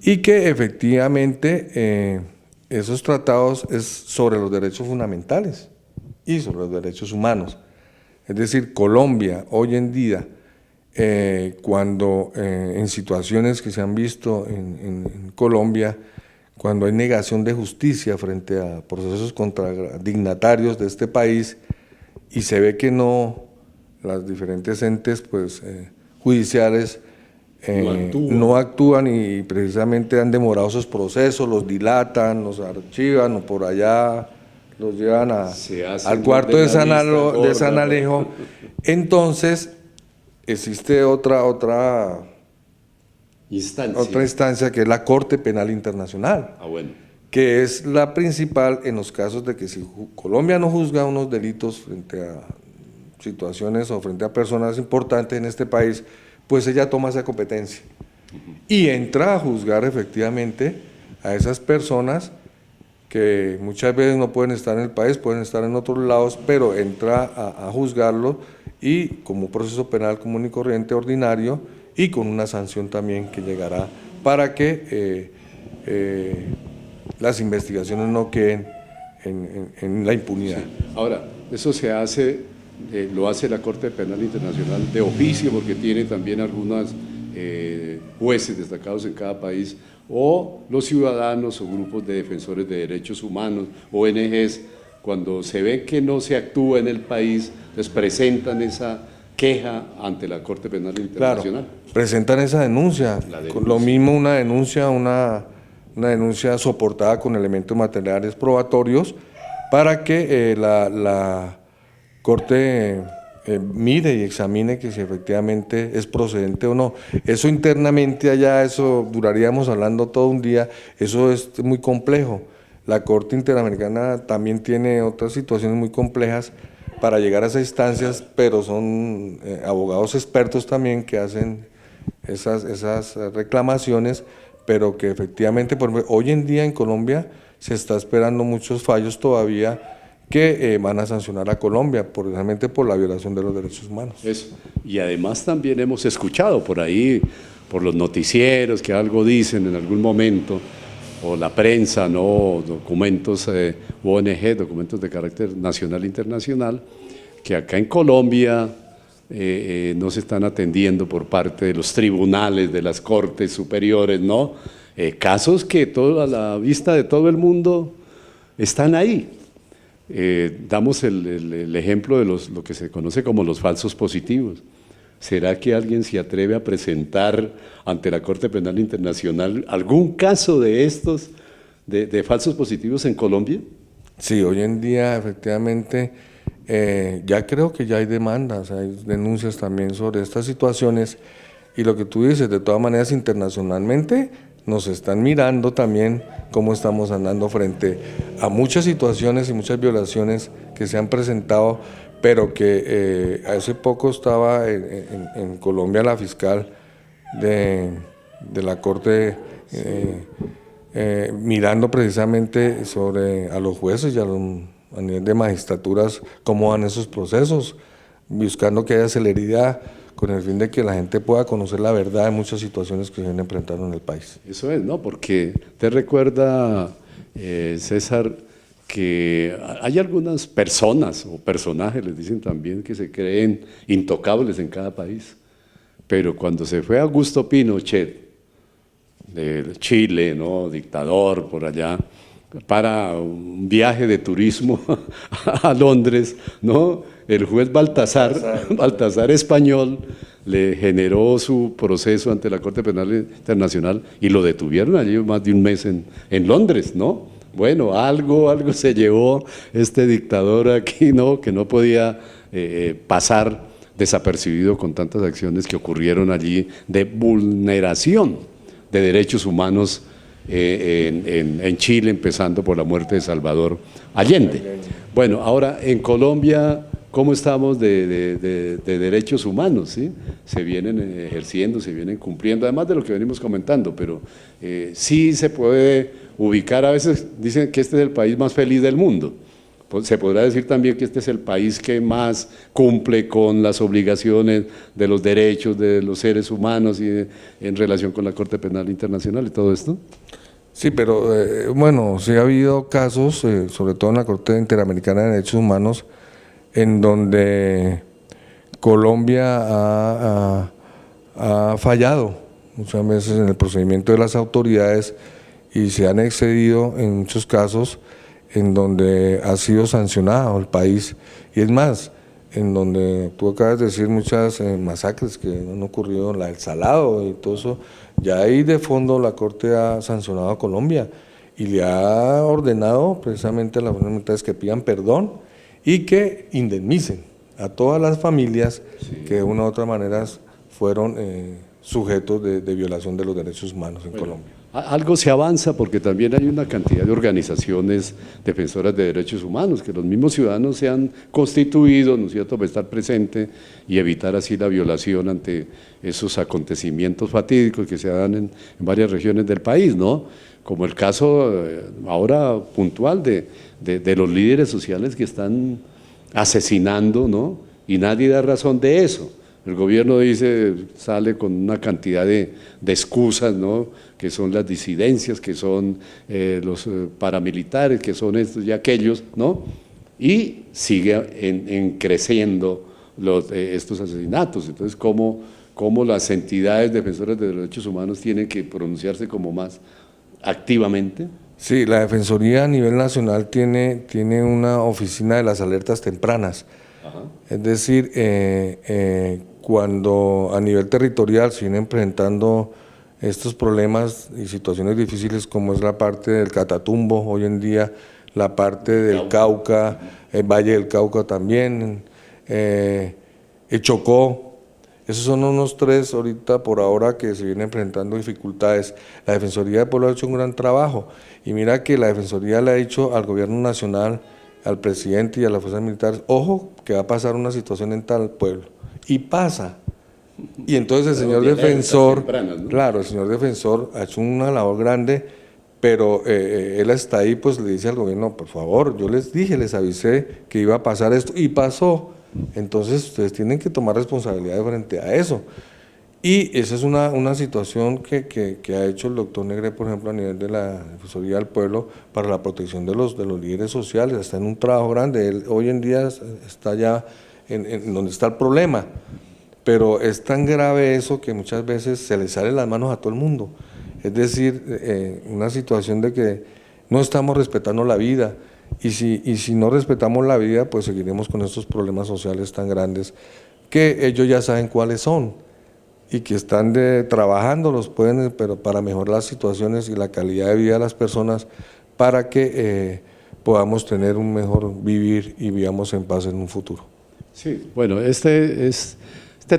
y que efectivamente esos tratados es sobre los derechos fundamentales y sobre los derechos humanos. Es decir, Colombia hoy en día, cuando en situaciones que se han visto en Colombia, cuando hay negación de justicia frente a procesos contra dignatarios de este país y se ve que no, las diferentes entes pues, judiciales no actúan y precisamente han demorado esos procesos, los dilatan, los archivan o por allá los llevan al cuarto de San Alejo. Entonces existe otra instancia que es la Corte Penal Internacional, que es la principal en los casos de que si Colombia no juzga unos delitos frente a situaciones o frente a personas importantes en este país, pues ella toma esa competencia y entra a juzgar efectivamente a esas personas que muchas veces no pueden estar en el país, pueden estar en otros lados, pero entra a juzgarlo y como proceso penal común y corriente ordinario y con una sanción también que llegará para que las investigaciones no queden en la impunidad. Sí. Ahora, eso se hace, lo hace la Corte Penal Internacional de oficio porque tiene también algunos jueces destacados en cada país, o los ciudadanos o grupos de defensores de derechos humanos, ONGs, cuando se ve que no se actúa en el país, les presentan esa queja ante la Corte Penal Internacional. Claro, presentan esa denuncia. Lo mismo una denuncia soportada con elementos materiales probatorios para que la Corte mire y examine que si efectivamente es procedente o no. Eso internamente allá, eso duraríamos hablando todo un día, eso es muy complejo. La Corte Interamericana también tiene otras situaciones muy complejas para llegar a esas instancias, pero son abogados expertos también que hacen esas reclamaciones, pero que efectivamente, por ejemplo, hoy en día en Colombia se está esperando muchos fallos todavía que van a sancionar a Colombia, precisamente por la violación de los derechos humanos. Eso. Y además también hemos escuchado por ahí, por los noticieros que algo dicen en algún momento, o la prensa, ¿no? Documentos ONG, documentos de carácter nacional e internacional, que acá en Colombia no se están atendiendo por parte de los tribunales, de las cortes superiores, ¿no? Casos que a la vista de todo el mundo están ahí. Damos el ejemplo de lo que se conoce como los falsos positivos. ¿Será que alguien se atreve a presentar ante la Corte Penal Internacional algún caso de estos, de falsos positivos en Colombia? Sí, hoy en día efectivamente ya creo que ya hay demandas, hay denuncias también sobre estas situaciones, y lo que tú dices, de todas maneras internacionalmente nos están mirando también cómo estamos andando frente a muchas situaciones y muchas violaciones que se han presentado, pero que hace poco estaba en Colombia la fiscal de la Corte mirando precisamente sobre a los jueces y a nivel de magistraturas cómo van esos procesos, buscando que haya celeridad, con el fin de que la gente pueda conocer la verdad de muchas situaciones que se han enfrentado en el país. Eso es, ¿no? Porque te recuerda, César, que hay algunas personas o personajes, les dicen también, que se creen intocables en cada país, pero cuando se fue Augusto Pinochet, de Chile, ¿no? Dictador por allá, para un viaje de turismo a Londres, ¿no? El juez Baltasar español le generó su proceso ante la Corte Penal Internacional y lo detuvieron allí más de un mes en Londres, ¿no? Bueno, algo se llevó este dictador aquí, ¿no? Que no podía pasar desapercibido con tantas acciones que ocurrieron allí de vulneración de derechos humanos en Chile, empezando por la muerte de Salvador Allende. Bueno, ahora en Colombia, ¿cómo estamos de derechos humanos? ¿Sí? Se vienen ejerciendo, se vienen cumpliendo, además de lo que venimos comentando, pero sí se puede ubicar, a veces dicen que este es el país más feliz del mundo. Se podrá decir también que este es el país que más cumple con las obligaciones de los derechos de los seres humanos y en relación con la Corte Penal Internacional y todo esto. Sí, pero bueno, sí ha habido casos, sobre todo en la Corte Interamericana de Derechos Humanos, en donde Colombia ha fallado muchas veces en el procedimiento de las autoridades y se han excedido en muchos casos, en donde ha sido sancionado el país, y es más, en donde tú acabas de decir muchas masacres que han ocurrido, la del Salado y todo eso, ya ahí de fondo la Corte ha sancionado a Colombia y le ha ordenado precisamente a las autoridades que pidan perdón y que indemnicen a todas las familias que de una u otra manera fueron sujetos de violación de los derechos humanos en Colombia. algo se avanza porque también hay una cantidad de organizaciones defensoras de derechos humanos, que los mismos ciudadanos se han constituido, ¿no es cierto?, para estar presente y evitar así la violación ante esos acontecimientos fatídicos que se dan en varias regiones del país, ¿no? Como el caso ahora puntual de los líderes sociales que están asesinando, ¿no? Y nadie da razón de eso. El gobierno sale con una cantidad de excusas, ¿no?, que son las disidencias, que son los paramilitares, que son estos y aquellos, ¿no? Y sigue creciendo estos asesinatos. Entonces, ¿cómo las entidades defensoras de derechos humanos tienen que pronunciarse como más activamente? Sí, la Defensoría a nivel nacional tiene una oficina de las alertas tempranas. Ajá. Es decir, cuando a nivel territorial se vienen presentando estos problemas y situaciones difíciles como es la parte del Catatumbo, hoy en día la parte del Cauca, el Valle del Cauca también, el Chocó, esos son unos 3 ahorita por ahora que se vienen presentando dificultades. La Defensoría del Pueblo ha hecho un gran trabajo y mira que la Defensoría le ha dicho al gobierno nacional, al presidente y a las fuerzas militares, ojo que va a pasar una situación en tal pueblo. Y pasa. Y entonces el señor defensor, ¿no? Claro, el señor defensor ha hecho una labor grande, pero él está ahí, pues le dice al gobierno, por favor, yo les dije, les avisé que iba a pasar esto, y pasó. Entonces ustedes tienen que tomar responsabilidad frente a eso. Y esa es una situación que ha hecho el doctor Negre, por ejemplo, a nivel de la Defensoría del Pueblo, para la protección de los líderes sociales. Está en un trabajo grande. Él hoy en día está ya en donde está el problema, pero es tan grave eso que muchas veces se le sale las manos a todo el mundo. Es decir, una situación de que no estamos respetando la vida, y si no respetamos la vida, pues seguiremos con estos problemas sociales tan grandes que ellos ya saben cuáles son y que están trabajando, pero para mejorar las situaciones y la calidad de vida de las personas, para que podamos tener un mejor vivir y vivamos en paz en un futuro. Sí, bueno, este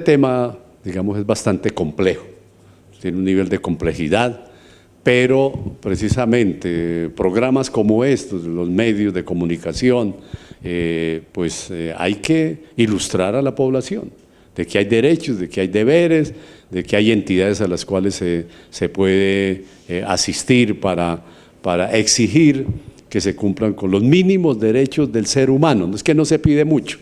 tema, digamos, es bastante complejo, tiene un nivel de complejidad, pero precisamente programas como estos, los medios de comunicación, hay que ilustrar a la población de que hay derechos, de que hay deberes, de que hay entidades a las cuales se puede asistir para exigir que se cumplan con los mínimos derechos del ser humano. No es que no se pide mucho.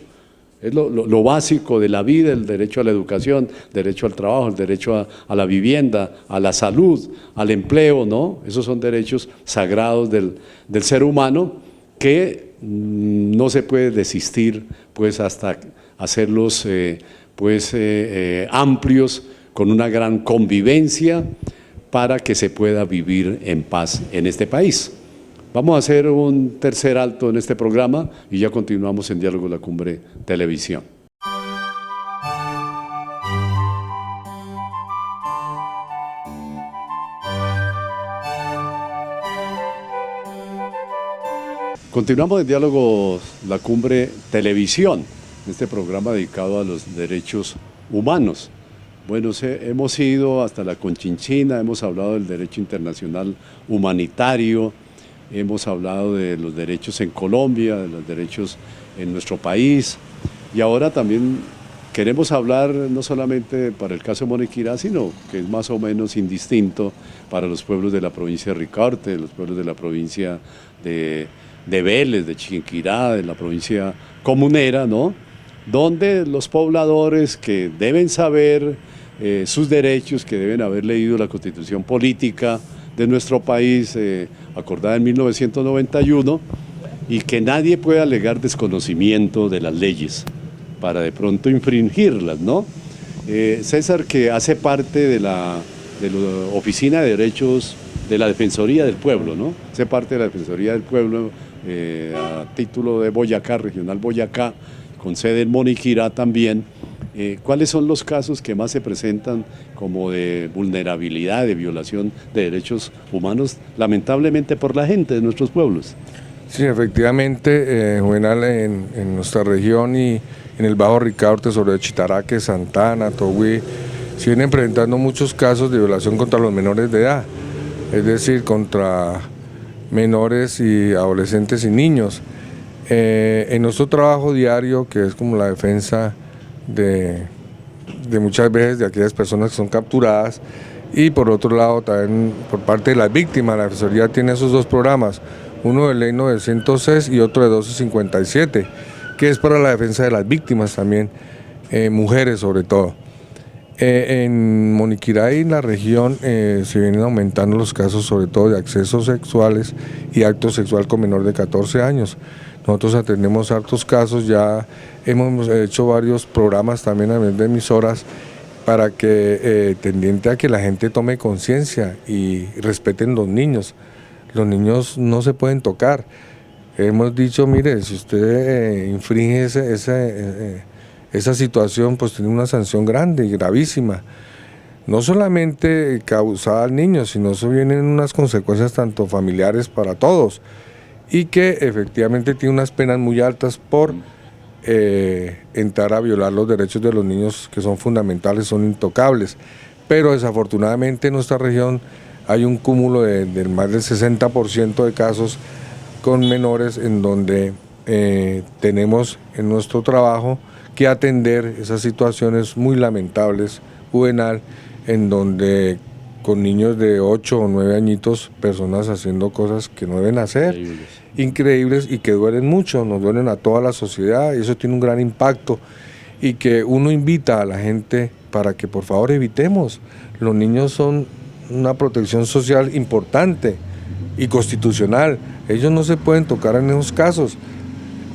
Es lo básico de la vida, el derecho a la educación, derecho al trabajo, el derecho a la vivienda, a la salud, al empleo, ¿no? Esos son derechos sagrados del ser humano que no se puede desistir, pues, hasta hacerlos amplios, con una gran convivencia, para que se pueda vivir en paz en este país. Vamos a hacer un tercer alto en este programa y ya continuamos en Diálogo La Cumbre Televisión. Continuamos en Diálogo La Cumbre Televisión, este programa dedicado a los derechos humanos. Bueno, hemos ido hasta la Conchinchina, hemos hablado del derecho internacional humanitario, hemos hablado de los derechos en Colombia, de los derechos en nuestro país, y ahora también queremos hablar no solamente para el caso de Moniquirá, sino que es más o menos indistinto para los pueblos de la provincia de Ricaurte, los pueblos de la provincia de Vélez, de Chiquinquirá, de la provincia comunera, ¿no? Donde los pobladores que deben saber sus derechos, que deben haber leído la Constitución Política de nuestro país, acordada en 1991, y que nadie puede alegar desconocimiento de las leyes para de pronto infringirlas, ¿no? César, que hace parte de la Oficina de Derechos de la Defensoría del Pueblo, ¿no? Hace parte de la Defensoría del Pueblo a título de Boyacá, Regional Boyacá, con sede en Moniquirá también. ¿Cuáles son los casos que más se presentan como de vulnerabilidad, de violación de derechos humanos, lamentablemente por la gente de nuestros pueblos? Sí, efectivamente, Juvenal, en nuestra región y en el Bajo Ricaurte, sobre Chitaraque, Santana, Togüí, se vienen presentando muchos casos de violación contra los menores de edad. es decir, contra menores y adolescentes y niños. En nuestro trabajo diario, que es como la defensa de muchas veces de aquellas personas que son capturadas, y por otro lado también por parte de las víctimas, la Defensoría tiene esos dos programas, uno de Ley 906 y otro de 1257, que es para la defensa de las víctimas también, mujeres sobre todo. En Moniquirá y en la región se vienen aumentando los casos sobre todo de accesos sexuales y acto sexual con menor de 14 años. Nosotros atendemos hartos casos, ya hemos hecho varios programas también a nivel de emisoras para que, tendiente a que la gente tome conciencia y respeten los niños. Los niños no se pueden tocar. Hemos dicho, mire, si usted infringe esa situación, pues tiene una sanción grande y gravísima. No solamente causada al niño, sino eso vienen unas consecuencias tanto familiares para todos, y que efectivamente tiene unas penas muy altas por entrar a violar los derechos de los niños, que son fundamentales, son intocables. Pero desafortunadamente en nuestra región hay un cúmulo de más del 60% de casos con menores en donde tenemos en nuestro trabajo que atender esas situaciones muy lamentables, juvenil, en donde con niños de 8 o 9 añitos, personas haciendo cosas que no deben hacer, increíbles y que duelen mucho, nos duelen a toda la sociedad, y eso tiene un gran impacto, y que uno invita a la gente para que por favor evitemos. Los niños son una protección social importante y constitucional, ellos no se pueden tocar en esos casos,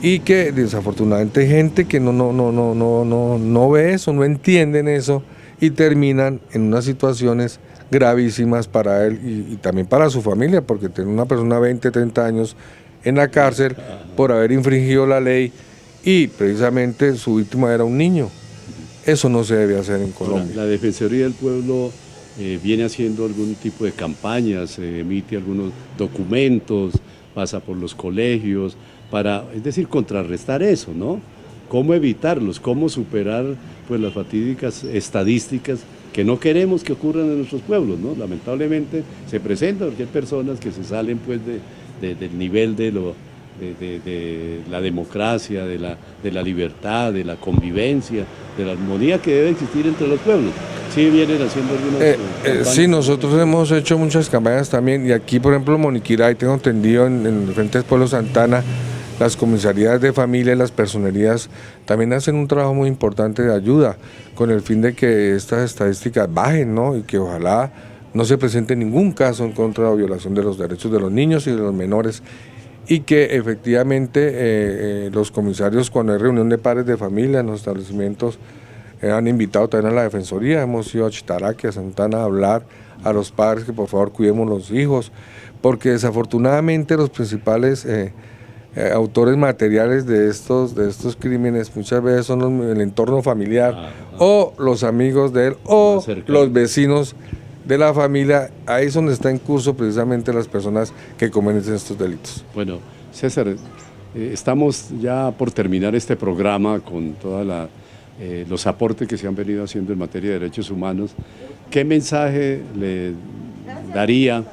y que desafortunadamente hay gente que no ve eso, no entienden eso, y terminan en unas situaciones gravísimas para él y también para su familia, porque tener una persona de 20, 30 años en la cárcel por haber infringido la ley, y precisamente su víctima era un niño. Eso no se debe hacer en Colombia. La Defensoría del Pueblo viene haciendo algún tipo de campañas, emite algunos documentos, pasa por los colegios, para, es decir, contrarrestar eso, ¿no? ¿Cómo evitarlos? ¿Cómo superar pues, las fatídicas estadísticas que no queremos que ocurran en nuestros pueblos, ¿no? Lamentablemente se presentan porque hay personas que se salen pues, del nivel de la democracia, de la libertad, de la convivencia, de la armonía que debe existir entre los pueblos. Sí vienen haciendo algunas campañas. Sí, nosotros hemos hecho muchas campañas también, y aquí por ejemplo en Moniquirá, y tengo entendido en el Frente del Pueblo Santana, las comisarías de familia y las personerías también hacen un trabajo muy importante de ayuda con el fin de que estas estadísticas bajen, ¿no? Y que ojalá no se presente ningún caso en contra de la violación de los derechos de los niños y de los menores, y que efectivamente los comisarios, cuando hay reunión de padres de familia en los establecimientos, han invitado también a la Defensoría, hemos ido a Chitaraque, a Santana, a hablar a los padres que por favor cuidemos los hijos, porque desafortunadamente los principales autores materiales de estos crímenes muchas veces son el entorno familiar, o los amigos de él, o los vecinos de la familia. Ahí es donde está en curso precisamente las personas que cometen estos delitos. Bueno, César, estamos ya por terminar este programa con todos los aportes que se han venido haciendo en materia de derechos humanos. ¿Qué mensaje le daría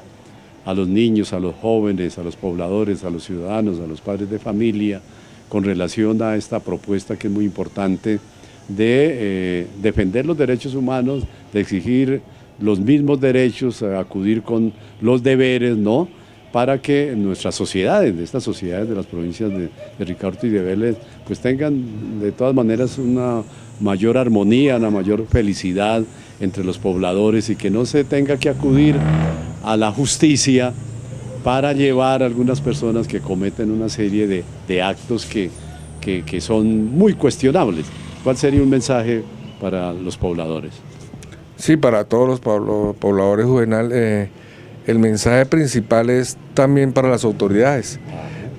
a los niños, a los jóvenes, a los pobladores, a los ciudadanos, a los padres de familia, con relación a esta propuesta que es muy importante de defender los derechos humanos, de exigir los mismos derechos, acudir con los deberes, ¿no?, para que nuestras sociedades, estas sociedades de las provincias de Ricaurte y de Vélez, pues tengan de todas maneras una mayor armonía, una mayor felicidad entre los pobladores, y que no se tenga que acudir a la justicia para llevar a algunas personas que cometen una serie de actos que son muy cuestionables. ¿Cuál sería un mensaje para los pobladores? Sí, para todos los pobladores, Juvenal, el mensaje principal es también para las autoridades,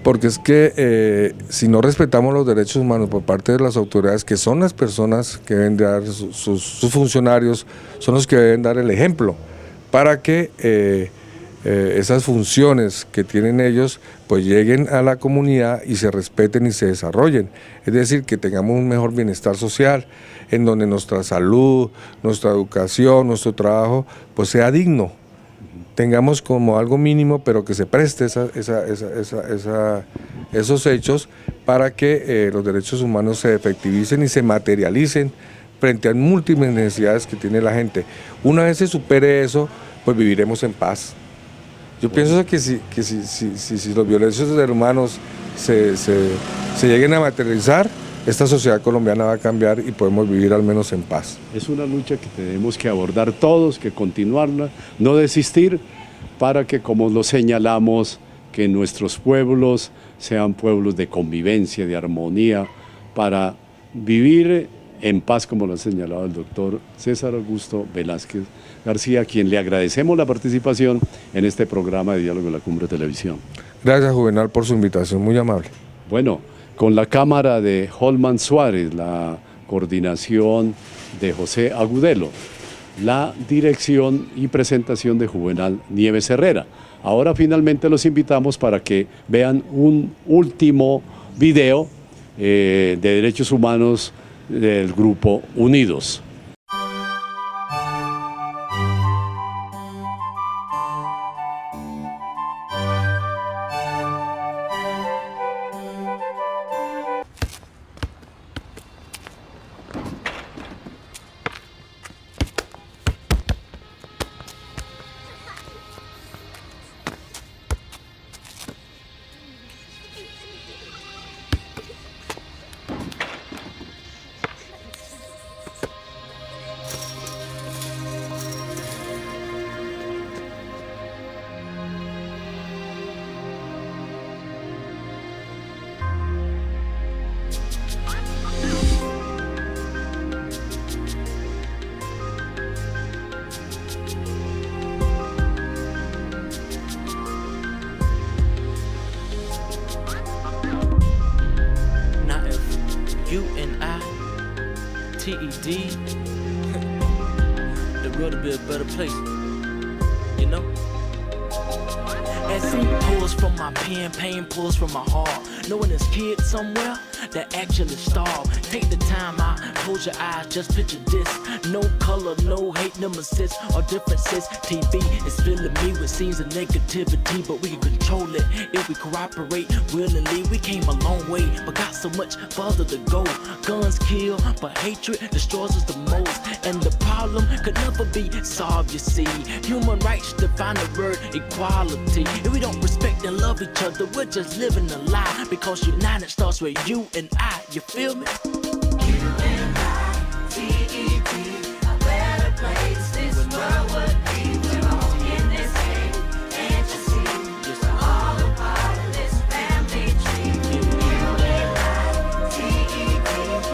porque es que si no respetamos los derechos humanos por parte de las autoridades, que son las personas que deben dar, sus funcionarios, son los que deben dar el ejemplo, para que esas funciones que tienen ellos pues lleguen a la comunidad y se respeten y se desarrollen. Es decir, que tengamos un mejor bienestar social, en donde nuestra salud, nuestra educación, nuestro trabajo pues sea digno, tengamos como algo mínimo, pero que se preste esos hechos para que los derechos humanos se efectivicen y se materialicen frente a múltiples necesidades que tiene la gente. Una vez se supere eso, pues viviremos en paz. Yo pienso que si los violencias de humanos se lleguen a materializar, esta sociedad colombiana va a cambiar y podemos vivir al menos en paz. Es una lucha que tenemos que abordar todos, que continuarla, no desistir, para que, como lo señalamos, que nuestros pueblos sean pueblos de convivencia, de armonía, para vivir en paz, como lo ha señalado el doctor César Augusto Velázquez García, a quien le agradecemos la participación en este programa de Diálogo de la Cumbre Televisión. Gracias, Juvenal, por su invitación, muy amable. Bueno, con la cámara de Holman Suárez, la coordinación de José Agudelo, la dirección y presentación de Juvenal Nieves Herrera. Ahora finalmente los invitamos para que vean un último video de derechos humanos del grupo Unidos. You and I, TED, the world will be a better place, you know? As ink pulls from my pen, pain pulls from my heart. Knowing this kid somewhere that actually starved. Take the time out, close your eyes, just picture this. No color, no hate, nemesis or differences. TV is filling me with scenes of negativity, but we can control it if we cooperate willingly. We came a long way, but got so much further to go. Guns kill, but hatred destroys us the most. And the problem could never be solved, you see. Human rights define the word equality. If we don't respect and love each other, we're just living a lie. Because united starts with you and I, you feel me? You and I, TEP, a better place. This world would be. We're all in this game, can't you see? We're all a part of this family tree. You and I, TEP,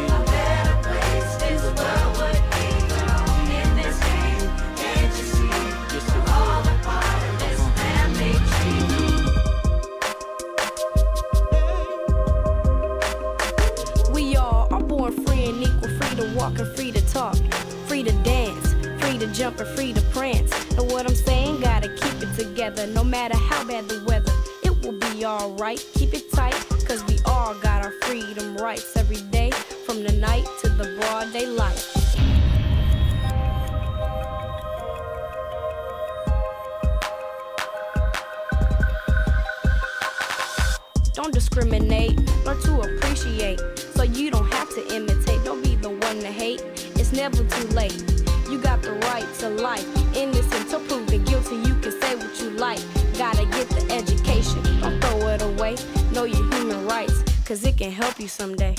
a better place. This world would be. We're all in this game, can't you see? We're all a part of this family tree. We all are born free and equal, free to walk and free to talk, free to dance, free to jump and free to prance. And what I'm saying, gotta keep it together, no matter how bad the weather. It will be alright, keep it tight, cause we all got our freedom rights every day, from the night to the broad daylight. Don't discriminate, learn to appreciate, so you don't have to imitate. Don't be the one to hate, it's never too late. You got the right to life, innocent to proven guilty. You can say what you like, gotta get the education. Don't throw it away, know your human rights, cause it can help you someday.